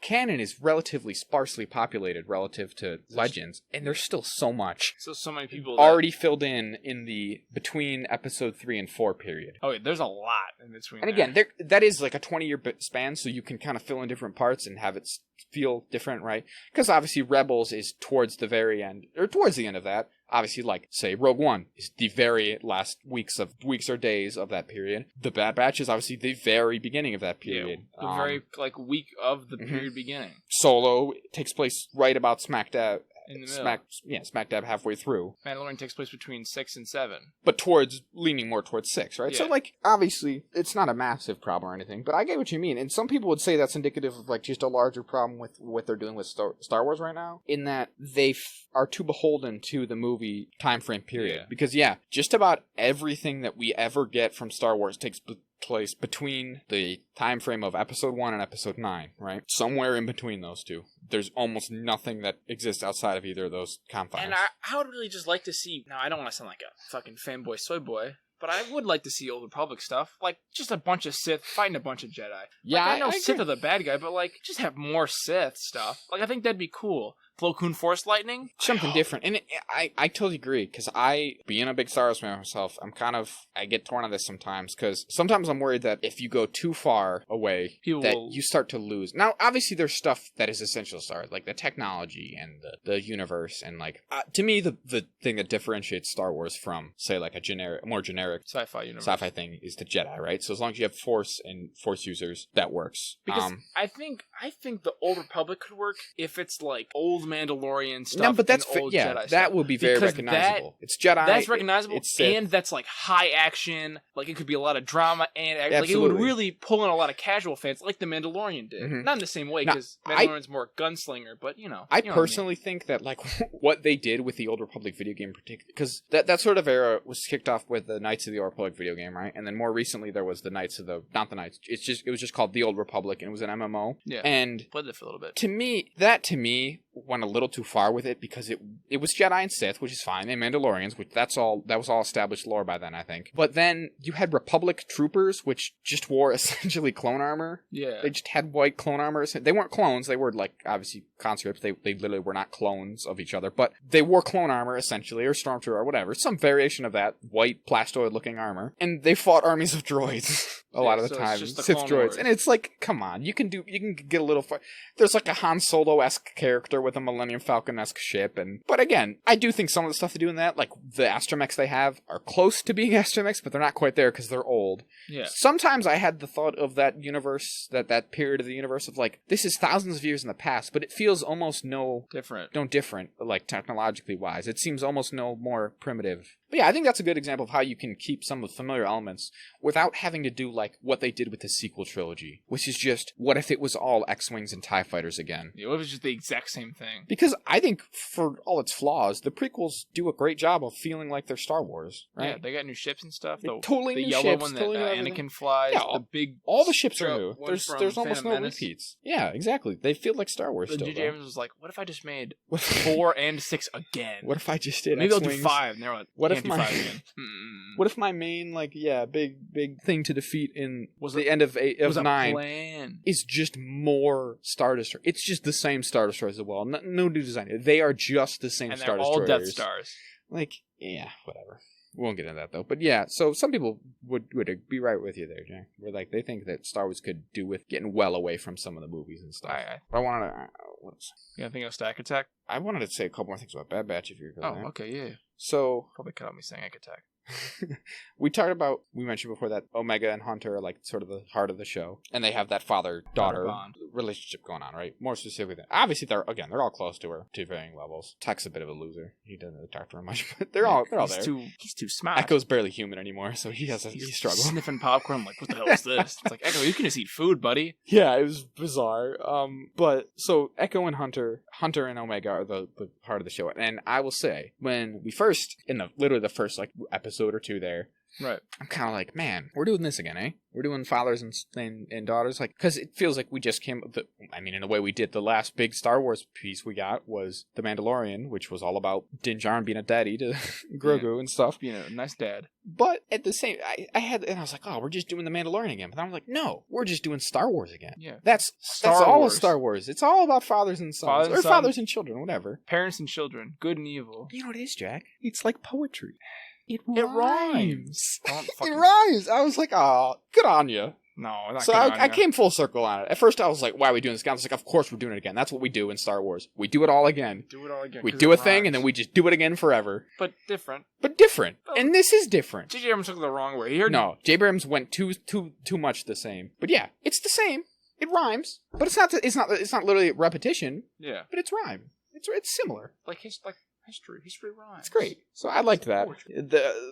canon is relatively sparsely populated relative to Legends, and there's still so much. So many people already filled in the between episode 3 and 4 period. Oh, yeah, there's a lot in between. And again, that is like a 20-year span, so you can kind of fill in different parts and have it feel different, right? Because obviously Rebels is towards the very end, or towards the end of that. Obviously, like, say, Rogue One is the very last weeks or days of that period. The Bad Batch is obviously the very beginning of that period. Yeah, the very, week of the period beginning. Solo takes place right about smack dab in the middle. Smack dab halfway through. Mandalorian takes place between 6 and 7. But leaning more towards 6, right? Yeah. So, obviously, it's not a massive problem or anything, but I get what you mean. And some people would say that's indicative of, just a larger problem with what they're doing with Star Wars right now, in that they are too beholden to the movie time frame period. Yeah. Because, just about everything that we ever get from Star Wars takes place between the time frame of episode 1 and episode 9, right? Somewhere in between those two. There's almost nothing that exists outside of either of those confines. And I would really just like to see... Now, I don't want to sound like a fucking fanboy soy boy, but I would like to see Old Republic stuff. Just a bunch of Sith fighting a bunch of Jedi. Yeah, I know Sith are the bad guy, but, just have more Sith stuff. I think that'd be cool. Plo Koon Force Lightning? Something different. And I totally agree, because being a big Star Wars fan myself, I get torn on this sometimes, because sometimes I'm worried that if you go too far away, you start to lose. Now, obviously, there's stuff that is essential to Star Wars, like the technology and the universe, and like, to me, the thing that differentiates Star Wars from, say, like more generic sci-fi thing is the Jedi, right? So as long as you have Force and Force users, that works. Because I think the Old Republic could work if it's like old Mandalorian stuff. No, but that's old yeah, Jedi that stuff. would be very recognizable. It's Jedi. That's recognizable, and that's like high action. Like it could be a lot of drama, and like it would really pull in a lot of casual fans, like the Mandalorian did. Mm-hmm. Not in the same way, because Mandalorian's more gunslinger, but you know. I personally think that like what they did with the Old Republic video game, in particular, because that sort of era was kicked off with the Knights of the Old Republic video game, right? And then more recently there was the Knights of the not the Knights. It was just called the Old Republic, and it was an MMO. Yeah, and played it for a little bit. To me went a little too far with it, because it was Jedi and Sith, which is fine, and Mandalorians, which that was all established lore by then, I think. But then you had Republic troopers, which just wore essentially clone armor. Yeah, they just had white clone armor. They weren't clones; they were like obviously conscripts. They literally were not clones of each other, but they wore clone armor essentially, or stormtrooper or whatever, some variation of that white plastoid looking armor, and they fought armies of droids a lot of the time, Sith droids, Wars. And it's like, come on, you can get a little far. There's like a Han Solo-esque character with a Millennium Falcon-esque ship, but again, I do think some of the stuff they do in that, like the astromechs they have, are close to being astromechs, but they're not quite there because they're old. Yeah. Sometimes I had the thought of that universe, that period of the universe of like, this is thousands of years in the past, but it feels almost different, like technologically wise. It seems almost no more primitive. But yeah, I think that's a good example of how you can keep some of the familiar elements without having to do like what they did with the sequel trilogy, which is just, what if it was all X-Wings and TIE Fighters again? Yeah, what if it's just the exact same thing? Because I think, for all its flaws, the prequels do a great job of feeling like they're Star Wars, right? Yeah, they got new ships and stuff. Totally the new yellow ships, one that totally Anakin flies, yeah, the big... All the ships are new. There's almost no repeats. Yeah, exactly. They feel like Star Wars still. J.J. Abrams was like, what if I just made 4 and 6 again? What if I just did Maybe X-Wings? I'll do 5, and they're like, what can't if do my... 5 again. What if my main, like, big thing to defeat in the end of 9 plan. is just more Star Destroyers? It's just the same Star Destroyers as well. No new design. They are just the same Star Destroyers. And they're all Death Stars. Like, yeah, whatever. We won't get into that, though. But yeah, so some people would be right with you there, Jack. Where, like, they think that Star Wars could do with getting well away from some of the movies and stuff. I wanted to... You gonna think of Stack Attack? I wanted to say a couple more things about Bad Batch if you're going. Oh, okay, yeah. So... Probably cut out me saying Egg Attack. We mentioned before that Omega and Hunter are like sort of the heart of the show, and they have that father-daughter relationship going on, right? More specifically, obviously they're all close to her to varying levels. Tech's a bit of a loser; he doesn't really talk to her much, but they're all there. He's too smart. Echo's barely human anymore, so he struggles. Sniffing popcorn, like, what the hell is this? It's like, Echo, you can just eat food, buddy. Yeah, it was bizarre. But so Echo and Hunter and Omega are the heart of the show, and I will say, when we first literally the first like episode or two there, right, I'm kind of like, man, we're doing this again, eh? We're doing fathers and daughters, like, because it feels like we just came. In a way, we did. The last big Star Wars piece we got was The Mandalorian, which was all about Din Djarin being a daddy to Grogu and stuff, being a nice dad. But at the same, I was like, oh, we're just doing The Mandalorian again. But then I was like, no, we're just doing Star Wars again. Yeah, that's all of Star Wars. It's all about fathers and sons, fathers and children, whatever. Parents and children, good and evil. You know what it is, Jack? It's like poetry. It rhymes. It rhymes. I was like, oh, good on you. No, not so I came full circle on it. At first, I was like, why are we doing this again? I was like, of course we're doing it again. That's what we do in Star Wars. We do it all again. We do a thing, and then we just do it again forever. But different. Oh. And this is different. J.J. Abrams took it the wrong way. No, J.J. Abrams went too much the same. But yeah, it's the same. It rhymes. But it's not literally repetition. Yeah. But it's rhyme. It's similar. History rhymes. It's great. So I liked that.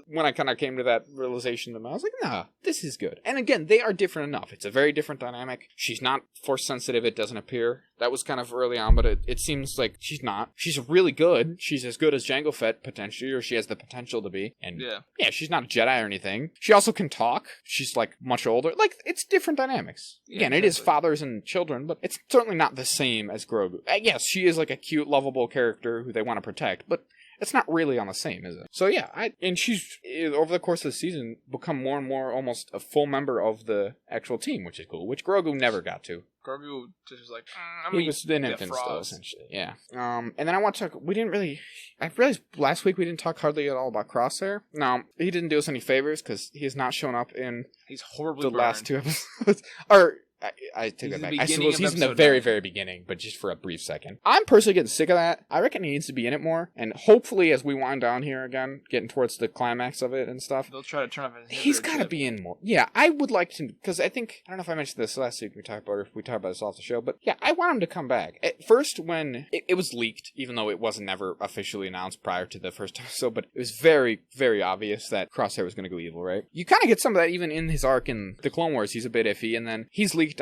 When I kind of came to that realization, I was like, nah, this is good. And again, they are different enough. It's a very different dynamic. She's not force sensitive, it doesn't appear. That was kind of early on, but it seems like she's not. She's really good. She's as good as Jango Fett, potentially, or she has the potential to be. And yeah, she's not a Jedi or anything. She also can talk. She's like much older. Like, it's different dynamics. Again, it is fathers and children, but it's certainly not the same as Grogu. Yes, she is like a cute, lovable character who they want to protect, but it's not really on the same, is it? So yeah, and she's, over the course of the season, become more and more almost a full member of the actual team, which is cool, which Grogu never got to. Grogu just was like, he was an infant still, essentially. Yeah. And then I want to talk, I realized last week we didn't talk hardly at all about Crosshair. No, he didn't do us any favors because he has not shown up in he's horribly the burned. Last 2 episodes. Or, I take that back. I suppose he's in the very, very beginning, but just for a brief second. I'm personally getting sick of that. I reckon he needs to be in it more, and hopefully as we wind down here again, getting towards the climax of it and stuff, they'll try to turn off his he's got to be in more. Yeah, I would like to, because I don't know if I mentioned this last week, we talked about this off the show, but yeah, I want him to come back. At first, when it was leaked, even though it wasn't never officially announced prior to the first episode, but it was very, very obvious that Crosshair was going to go evil, right? You kind of get some of that even in his arc in the Clone Wars. He's a bit iffy, and then he was leaked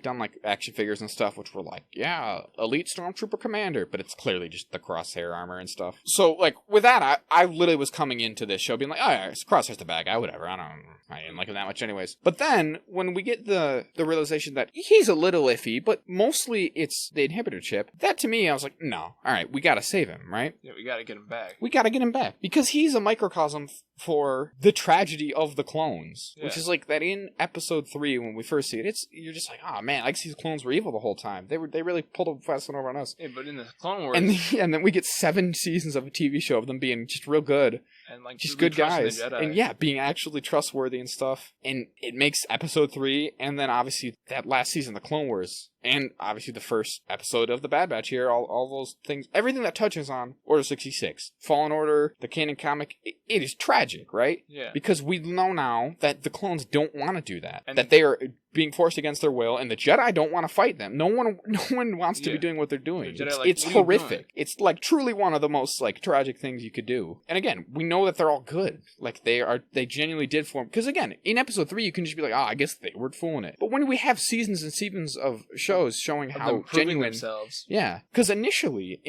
down like action figures and stuff, which were like, yeah, elite stormtrooper commander, but it's clearly just the Crosshair armor and stuff. So like with that, I literally was coming into this show being like, oh yeah, Crosshair's the bad guy, whatever. I didn't like him that much anyways. But then when we get the realization that he's a little iffy, but mostly it's the inhibitor chip, that to me I was like, no, all right, we gotta save him, right? Yeah, we gotta get him back. We gotta get him back because he's a microcosm for the tragedy of the clones, which is like that in episode 3 when we first see it. You're just like, oh man, I guess these clones were evil the whole time. They really pulled a fast one over on us. Yeah, but in the Clone Wars, and then we get 7 seasons of a TV show of them being just real good. And like just good guys, and yeah, being actually trustworthy and stuff. And it makes episode 3, and then obviously that last season, the Clone Wars, and obviously the first episode of the Bad Batch here, all those things, everything that touches on Order 66, Fallen Order, the canon comic, it is tragic, right? Yeah. Because we know now that the clones don't want to do that, and that they are being forced against their will, and the Jedi don't want to fight them. No one wants to be doing what they're doing. It's horrific. It's like truly one of the most like tragic things you could do. And again, we know that they're all good. Like they genuinely did form. Because again, in episode 3, you can just be like, I guess they were fooling it. But when we have seasons and seasons of shows showing how genuine themselves, yeah. Because initially,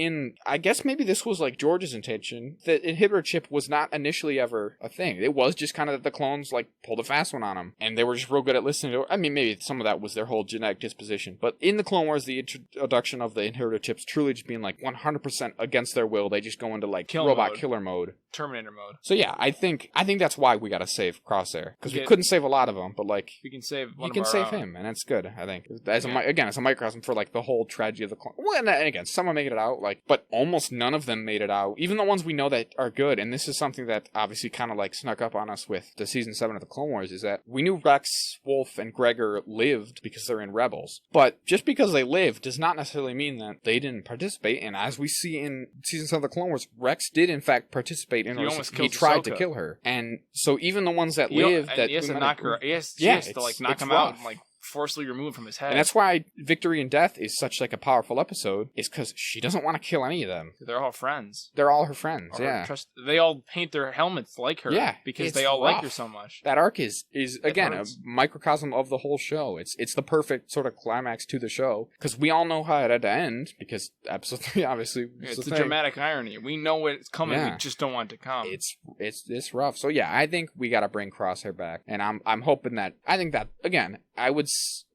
I guess maybe this was like George's intention. The inhibitor chip was not initially ever a thing. It was just kind of that the clones like pulled a fast one on them, and they were just real good at listening to. I mean, maybe some of that was their whole genetic disposition. But in the Clone Wars, the introduction of the inhibitor chips truly just being like 100% against their will. They just go into like robot killer mode. Terminator mode. So yeah, I think that's why we gotta save Crosshair, because we couldn't save a lot of them, but like we can save one. You can save him, and that's good. I think as a microcosm for like the whole tragedy of the clone. Well, and again, some made it out, like, but almost none of them made it out. Even the ones we know that are good, and this is something that obviously kind of like snuck up on us with the season 7 of the Clone Wars, is that we knew Rex, Wolf, and Gregor lived because they're in Rebels, but just because they lived does not necessarily mean that they didn't participate. And as we see in season 7 of the Clone Wars, Rex did in fact participate in her. He tried to kill her, and so even the ones that lived, that he has to knock her. He has to like knock him out and like forcibly removed from his head. And that's why Victory and Death is such like a powerful episode, is because she doesn't want to kill any of them. They're all friends. They're all her friends, yeah. They all paint their helmets like her, because they all like her so much. That arc is again a microcosm of the whole show. It's the perfect sort of climax to the show, because we all know how it had to end, because episode 3 obviously it's the dramatic irony. We know it's coming, we just don't want it to come. It's rough. So yeah, I think we got to bring Crosshair back, and I'm hoping that, I think that again, I would,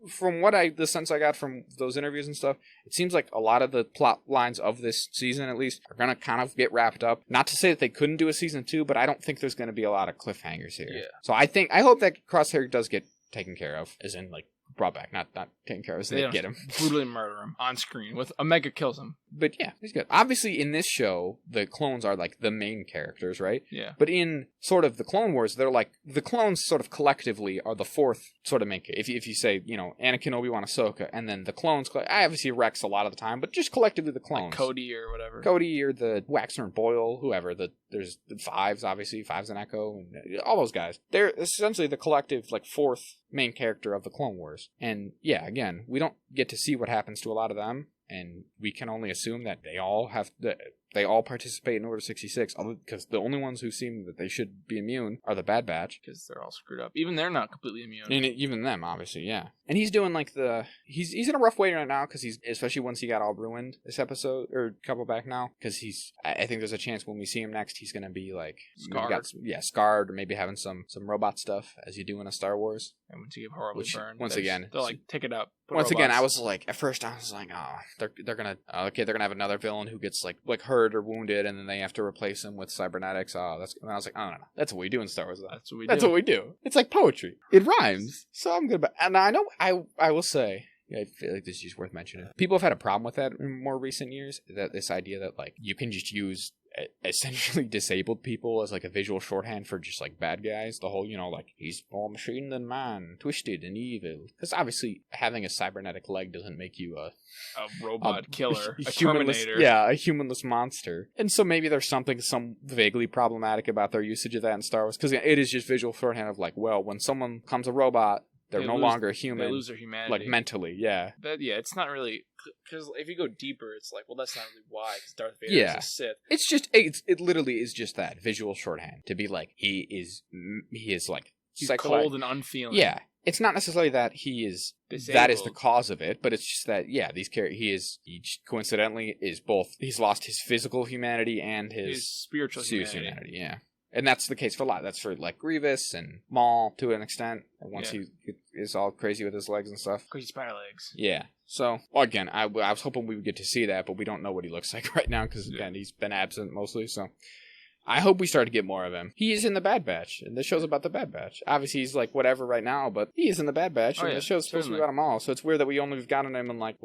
from the sense I got from those interviews and stuff, it seems like a lot of the plot lines of this season, at least, are going to kind of get wrapped up. Not to say that they couldn't do a season 2, but I don't think there's going to be a lot of cliffhangers here. Yeah. So I hope that Crosshair does get taken care of, as in like brought back, not taken care of, so they get him. Brutally murder him on screen with Omega kills him. But yeah, he's good. Obviously, in this show, the clones are like the main characters, right? Yeah. But in sort of the Clone Wars, they're like, the clones sort of collectively are the fourth sort of main character. If you say, Anakin, Obi-Wan, Ahsoka, and then the clones, I obviously Rex a lot of the time, but just collectively the clones. Like Cody or whatever. Cody or the Waxner and Boyle, whoever. There's the Fives, obviously, Fives and Echo, and all those guys. They're essentially the collective, like, fourth main character of the Clone Wars. And yeah, again, we don't get to see what happens to a lot of them, and we can only assume that they all participate in Order 66, because the only ones who seem that they should be immune are the Bad Batch. Because they're all screwed up. Even they're not completely immune. And even them, obviously, yeah. And he's doing like he's in a rough way right now, because especially once he got all ruined this episode, or a couple back now, because I think there's a chance when we see him next, he's going to be like scarred. Scarred, or maybe having some robot stuff, as you do in a Star Wars. And once you get horribly burned. Once again, they're like, take it up. Once again, I was like, at first I was like, they're gonna have another villain who gets like her hurt or wounded, and then they have to replace him with cybernetics. And I was like, I don't know. That's what we do in Star Wars, though. That's what we do. It's like poetry. It rhymes. So I'm good about. And I know I will say. I feel like this is just worth mentioning. People have had a problem with that in more recent years. That this idea that like you can just use essentially disabled people as like a visual shorthand for just like bad guys. The whole, like he's more machine than man, twisted and evil. Because obviously having a cybernetic leg doesn't make you a robot killer, a Terminator. Yeah, a humanless monster. And so maybe there's some vaguely problematic about their usage of that in Star Wars. Because it is just visual shorthand of like, well, when someone becomes a robot, they're no longer human. They lose their humanity. Like mentally, yeah. It's not really... Because if you go deeper, it's like, well, that's not really why. Because Darth Vader is a Sith. It's just... It literally is just that. Visual shorthand. To be like, he is like... He's cold and unfeeling. Yeah. It's not necessarily that he is... Disabled. That is the cause of it. But it's just that, these characters... He coincidentally is both... He's lost his physical humanity and his spiritual humanity. Yeah. And that's the case for a lot. That's for, like, Grievous and Maul, to an extent. Once he is all crazy with his legs and stuff. Crazy spider legs. Yeah. So, again, I was hoping we would get to see that, but we don't know what he looks like right now, because, again, he's been absent mostly, so... I hope we start to get more of him. He is in the Bad Batch, and this show's about the Bad Batch. Obviously, he's like whatever right now, but he is in the Bad Batch, and the show's supposed to be about him all. So it's weird that we only have gotten him in like,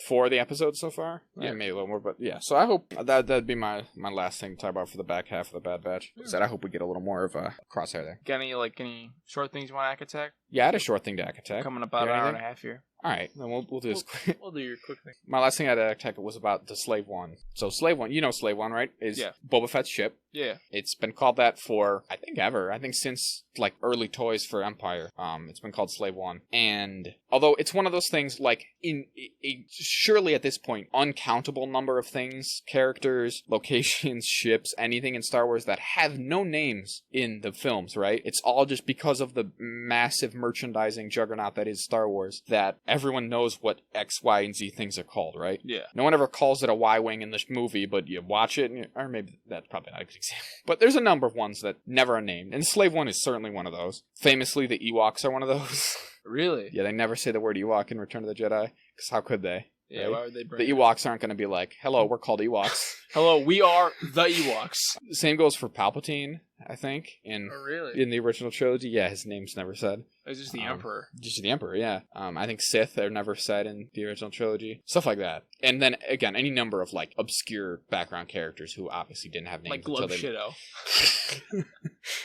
4 of the episodes so far? Yeah, maybe a little more, but yeah. So I hope that'd be my last thing to talk about for the back half of the Bad Batch. Is that I hope we get a little more of a Crosshair there. Got any short things you want to Attack? Yeah, I had a short thing to Attack. Coming about an hour and a half here. All right, then we'll do this quick. We'll do your quick thing. My last thing I had to Attack was about the Slave One. So Slave One, you know Slave One, right? Is Boba Fett's ship. Yeah. It's been called that for, I think, ever. I think since, like, early toys for Empire. It's been called Slave One. And although it's one of those things, like, in surely at this point, uncountable number of things, characters, locations, ships, anything in Star Wars that have no names in the films, right? It's all just because of the massive merchandising juggernaut that is Star Wars, that everyone knows what X, Y, and Z things are called, right? Yeah. No one ever calls it a Y-Wing in this movie, but you watch it, or maybe that's probably not a good example. But there's a number of ones that never are named, and Slave One is certainly one of those. Famously, the Ewoks are one of those. Really? Yeah, they never say the word Ewok in Return of the Jedi, because how could they? Yeah, right? why would they bring The Ewoks aren't going to be like, hello, we're called Ewoks. Hello, we are the Ewoks. Same goes for Palpatine, I think. Really? In the original trilogy, yeah, his name's never said. It's just the Emperor. Just the Emperor, yeah. I think Sith are never said in the original trilogy. Stuff like that. And then, again, any number of, like, obscure background characters who obviously didn't have names. Like Glub Shido.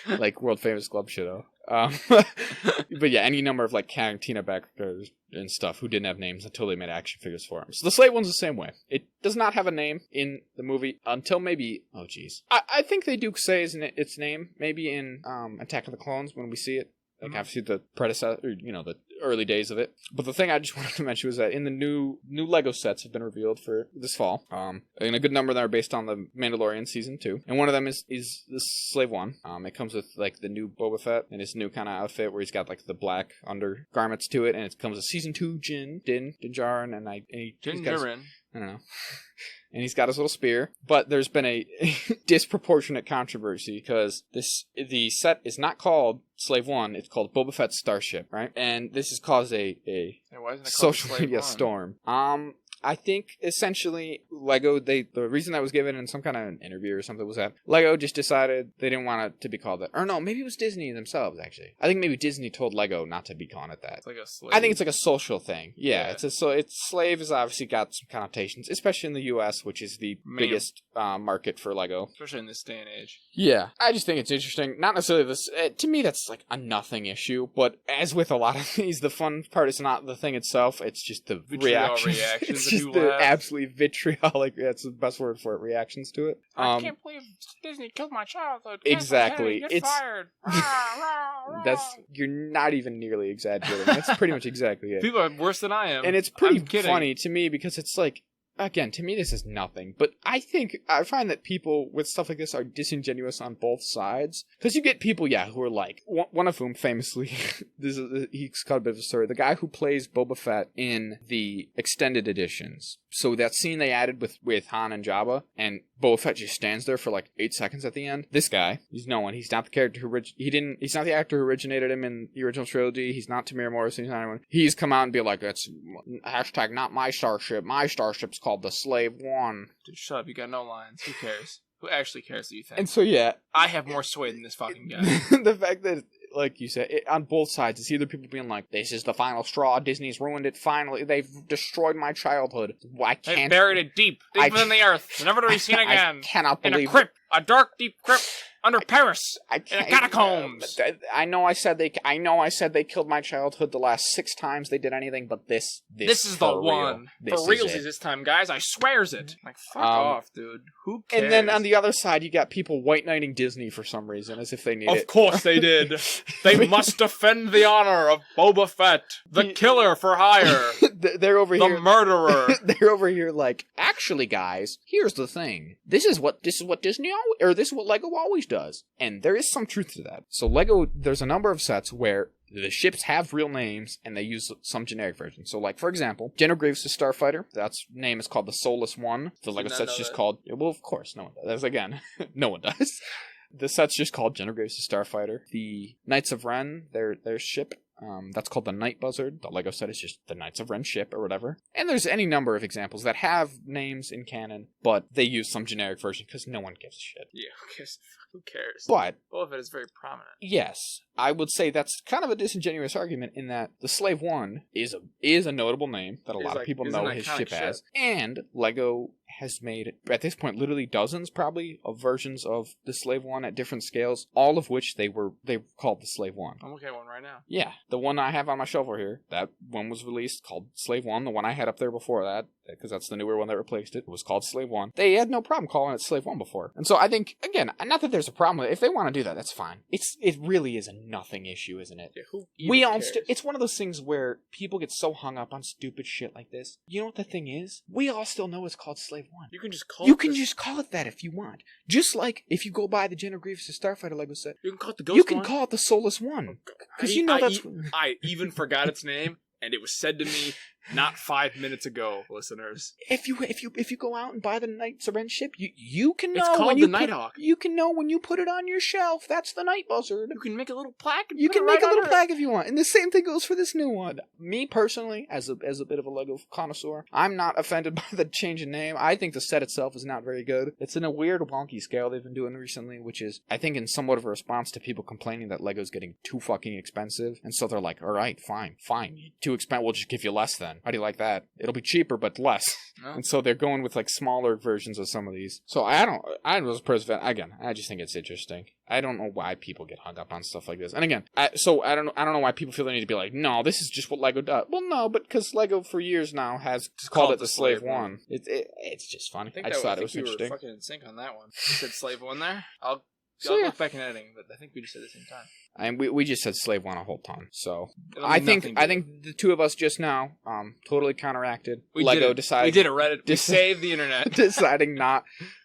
Like world-famous Glub Shido. But yeah, any number of, like, Cantina backgrounders and stuff who didn't have names until they made action figures for them. So the Slave One's the same way. It does not have a name in the movie until maybe... Oh, jeez. I think they do say its name, maybe in Attack of the Clones when we see it. Like, obviously, the predecessor, the early days of it. But the thing I just wanted to mention was that in the new Lego sets have been revealed for this fall. And a good number of them are based on the Mandalorian Season 2. And one of them is the Slave One. It comes with, like, the new Boba Fett and his new kind of outfit where he's got, like, the black undergarments to it. And it comes with Season 2 Din Djarin, and Djarin. I don't know. And he's got his little spear. But there's been a disproportionate controversy because the set is not called Slave One, it's called Boba Fett's Starship, right? And this has caused a social media storm. I think essentially Lego, the reason that was given in some kind of an interview or something was that Lego just decided they didn't want it to be called that. Or no, maybe it was Disney themselves, actually. I think maybe Disney told Lego not to be calling it that. It's like a slave. I think it's like a social thing. Yeah. Slave has obviously got some connotations, especially in the US, which is the biggest market for Lego. Especially in this day and age. Yeah. I just think it's interesting. Not necessarily this, to me that's like a nothing issue, but as with a lot of these, the fun part is not the thing itself, it's just the reactions. It's just the absolutely vitriolic, that's the best word for it, reactions to it. I can't believe Disney killed my childhood. Exactly. Hey, it's fired. You're not even nearly exaggerating. That's pretty much exactly it. People are worse than I am. And it's pretty funny to me because it's like, again, to me this is nothing, but I find that people with stuff like this are disingenuous on both sides. Because you get people, who are like, one of whom famously, he's got a bit of a story, the guy who plays Boba Fett in the extended editions, So that scene they added with Han and Jabba, and Boba Fett just stands there for like 8 seconds at the end. This guy, he's no one. He's not the character who he's not the actor who originated him in the original trilogy. He's not Tamir Morrison. He's not anyone. He's come out and be like, "That's hashtag not my starship. My starship's called the Slave One." Dude, shut up. You got no lines. Who cares? Who actually cares that you think? And so, yeah. I have more sway than this fucking guy. The fact that, like you said, on both sides, it's either people being like, "This is the final straw. Disney's ruined it. Finally, they've destroyed my childhood. I can't." They buried it deeper than the earth, never to be seen again. I cannot believe in a crypt, a dark, deep crypt under Paris, in the catacombs. I know I said they killed my childhood the last 6 times they did anything, but this is the one. For realsies this time, guys. I swears it. Like, fuck off, dude. Who cares? And then on the other side, you got people white knighting Disney for some reason, as if they need it. Of course they did. They must defend the honor of Boba Fett, the killer for hire. They're over here. The murderer. They're over here like, actually, guys, here's the thing. This is what Disney this is what Lego always does. And there is some truth to that. So Lego, there's a number of sets where the ships have real names, and they use some generic versions. So, like, for example, General Grievous' Starfighter, that's name is called the Soulless One. The Lego set's just called... Well, of course, no one does. Again, no one does. The set's just called General Grievous' Starfighter. The Knights of Ren, their ship... that's called the Night Buzzard. The Lego set is just the Knights of Ren ship or whatever. And there's any number of examples that have names in canon, but they use some generic version because no one gives a shit. Yeah, who cares? But Boba Fett is very prominent. Yes, I would say that's kind of a disingenuous argument in that the Slave One is a notable name that a lot of people know his ship as, and Lego has made, at this point, literally dozens, probably, of versions of the Slave One at different scales, all of which they called the Slave One. I'm looking at one right now. Yeah, the one I have on my shelf over here, that one was released called Slave One. The one I had up there before that, because that's the newer one that replaced it, was called Slave One. They had no problem calling it Slave One before. And so I think, again, not that there's a problem with it. If they want to do that, that's fine. It really is a nothing issue, isn't it? Yeah, who cares? It's one of those things where people get so hung up on stupid shit like this. You know what the thing is? We all still know it's called Slave One. You can just call it that if you want. Just like if you go buy the General Grievous' Starfighter Lego set, you can call it the Ghost You can One. call it the Soulless One. Because I even forgot its name, and it was said to me not 5 minutes ago, listeners. If you go out and buy the Knights of Ren ship, you can know. It's called the Nighthawk. You can know when you put it on your shelf. That's the Night Buzzard. You can make a little plaque. You can make a little plaque if you want, and the same thing goes for this new one. Me personally, as a bit of a Lego connoisseur, I'm not offended by the change in name. I think the set itself is not very good. It's in a weird, wonky scale they've been doing recently, which is, I think, in somewhat of a response to people complaining that Lego's getting too fucking expensive, and so they're like, all right, fine, too expensive. We'll just give you less then. How do you like that? It'll be cheaper, but less. Oh. And so they're going with like smaller versions of some of these. So I was a person, again, I just think it's interesting. I don't know why people get hung up on stuff like this. And again, I don't know why people feel they need to be like, no, this is just what Lego does. Well, no, but because Lego for years now has called it the Slave One. It's just funny. I just thought it was interesting. We were fucking in sync on that one. You said Slave One there? I'll look back in editing, but I think we just said it at the same time. And we just said Slave One a whole ton. So I think the two of us just now totally counteracted. We did it Reddit. We saved the internet. Deciding not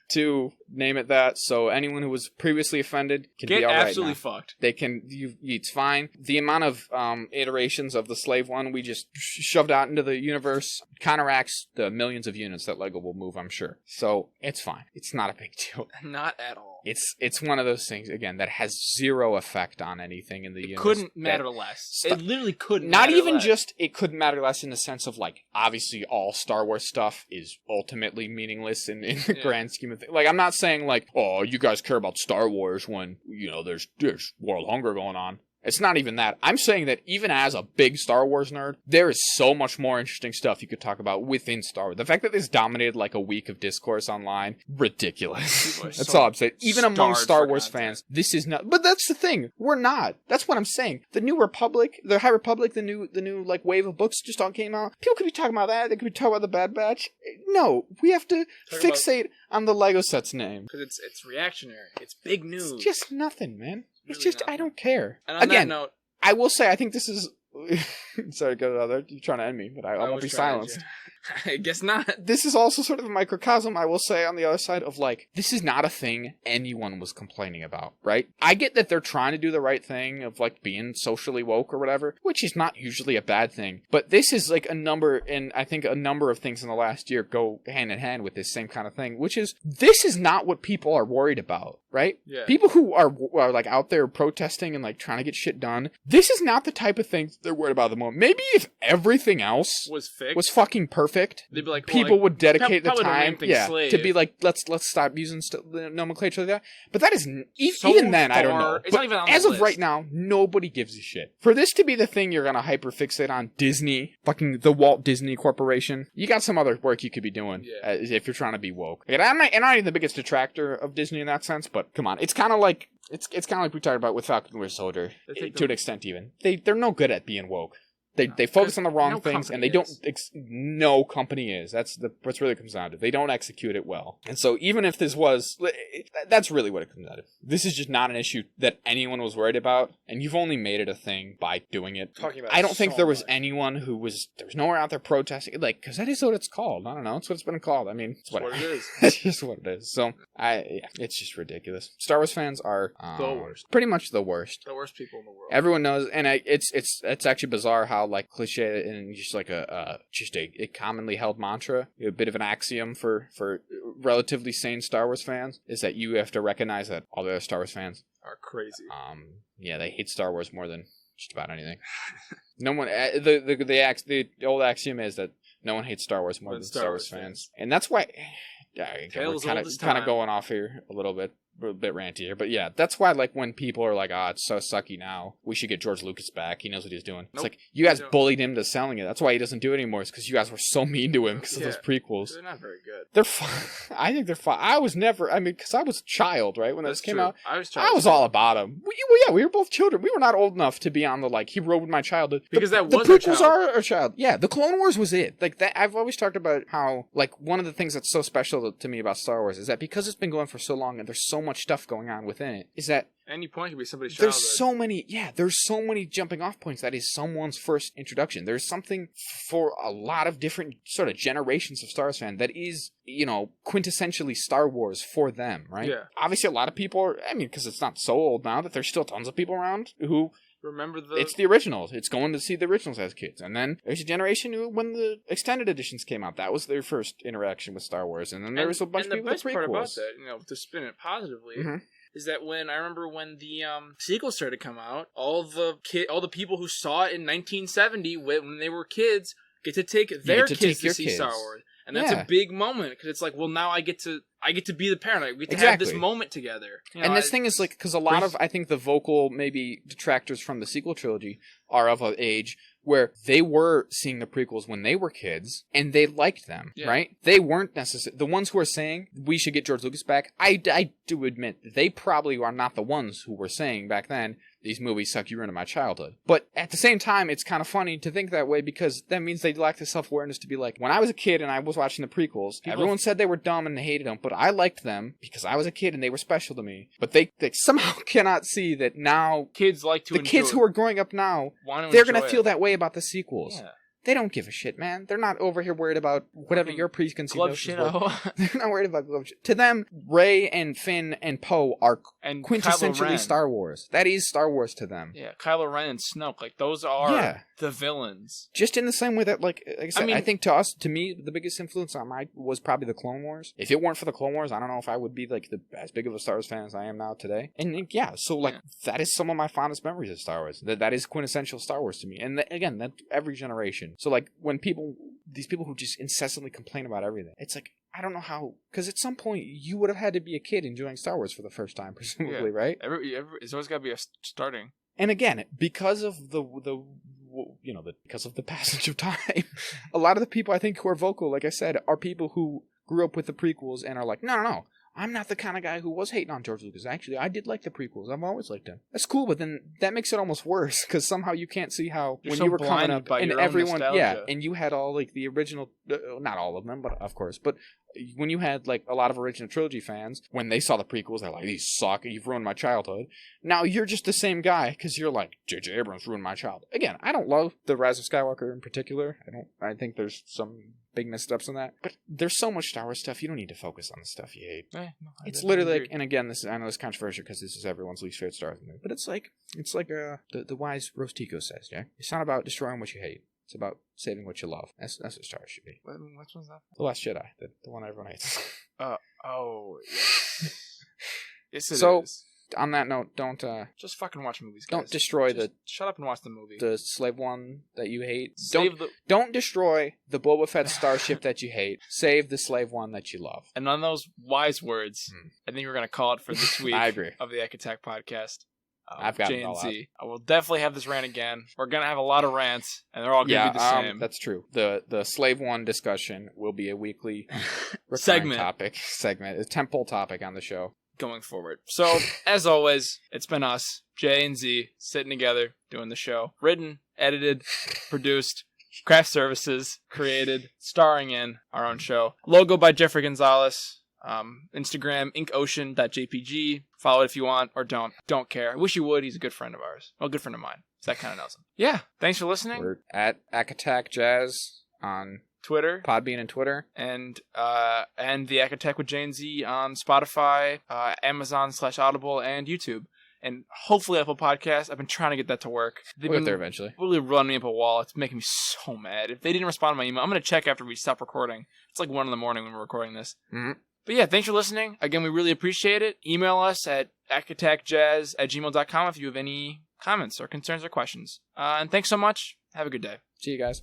to name it that, so anyone who was previously offended can be all right now. Get absolutely fucked. They can, it's fine. The amount of iterations of the Slave One we just shoved out into the universe counteracts the millions of units that Lego will move, I'm sure. So it's fine. It's not a big deal. Not at all. It's one of those things, again, that has zero effect on anything in the universe. It couldn't matter less. It literally couldn't matter less. Not even just, it couldn't matter less in the sense of, like, obviously all Star Wars stuff is ultimately meaningless in the grand scheme of things. Like, I'm not saying, like, oh, you guys care about Star Wars when, there's world hunger going on. It's not even that. I'm saying that even as a big Star Wars nerd, there is so much more interesting stuff you could talk about within Star Wars. The fact that this dominated like a week of discourse online, ridiculous. That's all I'm saying. Even among Star Wars fans, this is not. But that's the thing. We're not. That's what I'm saying. The New Republic, the High Republic, the new like wave of books just all came out. People could be talking about that. They could be talking about the Bad Batch. No, we have to fixate on the Lego set's name because it's reactionary. It's big news. It's just nothing, man. It's really just, nothing. I don't care. And on that note, I will say, I think this is... Sorry to go to the other. You're trying to end me, but I won't be silenced. I guess not. This is also sort of a microcosm, I will say, on the other side of, like, this is not a thing anyone was complaining about, right? I get that they're trying to do the right thing of, like, being socially woke or whatever, which is not usually a bad thing. But this is, like, I think a number of things in the last year go hand in hand with this same kind of thing, which is, this is not what people are worried about, right? Yeah. People who are like, out there protesting and, like, trying to get shit done, this is not the type of thing they're worried about at the moment. Maybe if everything else was fixed, was fucking perfect, they'd be like, people would dedicate the probably time, to be like, let's stop using the nomenclature like that. But that is even then, I don't know. It's not even on as the of list. right now, nobody gives a shit. For this to be the thing you're gonna hyperfixate on, Disney, fucking the Walt Disney Corporation, you got some other work you could be doing if you're trying to be woke. Like, I'm not even the biggest detractor of Disney in that sense, but come on, it's kind of like it's kind of like we talked about with Falcon and Winter Soldier to an extent. Even they're no good at being woke. They focus on the wrong things, and they don't. No company is. That's what's really comes down to. They don't execute it well. And so, even if this was, that's really what it comes down to. This is just not an issue that anyone was worried about, and you've only made it a thing by doing it. I don't think there was anyone there was nowhere out there protesting, like, because that is what it's called. I don't know. It's what it's been called. I mean, it's what it is. It's just what it is. So, it's just ridiculous. Star Wars fans are the worst. Pretty much the worst. The worst people in the world. Everyone knows, and it's actually bizarre how, like, cliche and just like a commonly held mantra, a bit of an axiom for relatively sane Star Wars fans, is that you have to recognize that all the other Star Wars fans are crazy. They hate Star Wars more than just about anything. No one, the old axiom is that no one hates Star Wars more than Star Wars fans, and that's why. We're kind of going off here a little bit ranty here, but yeah, that's why, like, when people are like, it's so sucky now, we should get George Lucas back, he knows what he's doing. It's like, you guys bullied him to selling it. That's why he doesn't do it anymore. It's because you guys were so mean to him because of those prequels. They're not very good. They're fine. I think they're fine. I was never, because I was a child, right, when this came out. I was all about him. We were both children. We were not old enough to be on the, like, he ruined my childhood. Because the prequels are our child. Yeah, the Clone Wars was it. Like, that, I've always talked about how, like, one of the things that's so special to me about Star Wars is that because it's been going for so long and there's so much stuff going on within it, is that any point could be somebody's childhood. There's so many jumping off points that is someone's first introduction. There's something for a lot of different sort of generations of Star Wars fans that is, quintessentially Star Wars for them, right? Yeah. Obviously, a lot of people are, because it's not so old now that there's still tons of people around who remember it's the originals. It's going to see the originals as kids. And then there's a generation who, when the extended editions came out, that was their first interaction with Star Wars. And then there was a bunch of people with prequels. And the best part about that, to spin it positively, is that when the sequels started to come out, all the people who saw it in 1970 when they were kids get to take their kids to see Star Wars. And that's a big moment, because it's like, well, now I get to be the parent. We get to have this moment together. And this thing is, like, because a lot of, I think, the vocal, maybe, detractors from the sequel trilogy are of an age where they were seeing the prequels when they were kids, and they liked them, right? They weren't necessarily... The ones who are saying, we should get George Lucas back, I do admit, they probably are not the ones who were saying back then, these movies suck, you ruined my childhood. But at the same time, it's kind of funny to think that way, because that means they lack the self-awareness to be like, when I was a kid and I was watching the prequels, everyone said they were dumb and they hated them, but I liked them because I was a kid and they were special to me. But they somehow cannot see that now kids like to the kids who are growing up now, they're going to feel that way about the sequels. Yeah. They don't give a shit, man. They're not over here worried about whatever your preconceived notions were. They're not worried about glove shit. To them, Rey and Finn and Poe are quintessentially Star Wars. That is Star Wars to them. Yeah, Kylo Ren and Snoke, like, those are the villains. Just in the same way that, like I said, I think to me, the biggest influence on was probably the Clone Wars. If it weren't for the Clone Wars, I don't know if I would be, like, as big of a Star Wars fan as I am now today. And so, like, that is some of my fondest memories of Star Wars. That is quintessential Star Wars to me. And again, that every generation. So, like, when these people who just incessantly complain about everything, it's like, I don't know how, because at some point you would have had to be a kid enjoying Star Wars for the first time, presumably, right? It's always got to be a starting. And again, because of because of the passage of time, a lot of the people I think who are vocal, like I said, are people who grew up with the prequels and are like, no, I'm not the kind of guy who was hating on George Lucas. Actually, I did like the prequels. I've always liked them. That's cool, but then that makes it almost worse, because somehow you can't see how when you were coming up and everyone, and you had all, like, the original, not all of them, but of course, but when you had like a lot of original trilogy fans, when they saw the prequels, they're like, these suck, you've ruined my childhood. Now you're just the same guy because you're like, J.J. Abrams ruined my childhood. Again, I don't love The Rise of Skywalker in particular. I think there's some big missteps in that. But there's so much Star Wars stuff, you don't need to focus on the stuff you hate. It's literally like, and again, I know this is controversial because this is everyone's least favorite Star Wars movie, but it's like the wise Rostico says, Jack. It's not about destroying what you hate. It's about saving what you love. That's what Star Wars should be. Which one's that? The Last Jedi, the one everyone hates. Yes, it so, is. On that note, don't just fucking watch movies, guys. Don't destroy shut up and watch the movie. The slave one that you hate. Don't destroy the Boba Fett starship that you hate. Save the slave one that you love. And on those wise words, I think we're gonna call it for this week. I agree. Of the Ec Attack podcast. I've got it all out. I will definitely have this rant again. We're gonna have a lot of rants, and they're all gonna be the same. That's true. The slave one discussion will be a weekly segment, a temple topic on the show going forward. So, as always, it's been us, Jay and Z, sitting together doing the show. Written, edited, produced, craft services, created, starring in our own show. Logo by Jeffrey Gonzalez. Instagram, inkocean.jpg. Follow it if you want, or don't. Don't care. I wish you would. He's a good friend of ours. Well, good friend of mine. So that kind of knows him. Yeah. Thanks for listening. We're at Attack Jazz on Twitter, Podbean and Twitter, and the Ec Attack with Jay and Z on Spotify, Amazon/Audible, and YouTube, and hopefully Apple Podcasts. I've been trying to get that to work. We'll get there eventually. Really running me up a wall. It's making me so mad. If they didn't respond to my email, I'm gonna check after we stop recording. It's like 1 a.m. when we're recording this. Mm-hmm. But yeah, thanks for listening. Again, we really appreciate it. Email us at ecattackjazz@gmail.com if you have any comments or concerns or questions. And thanks so much. Have a good day. See you guys.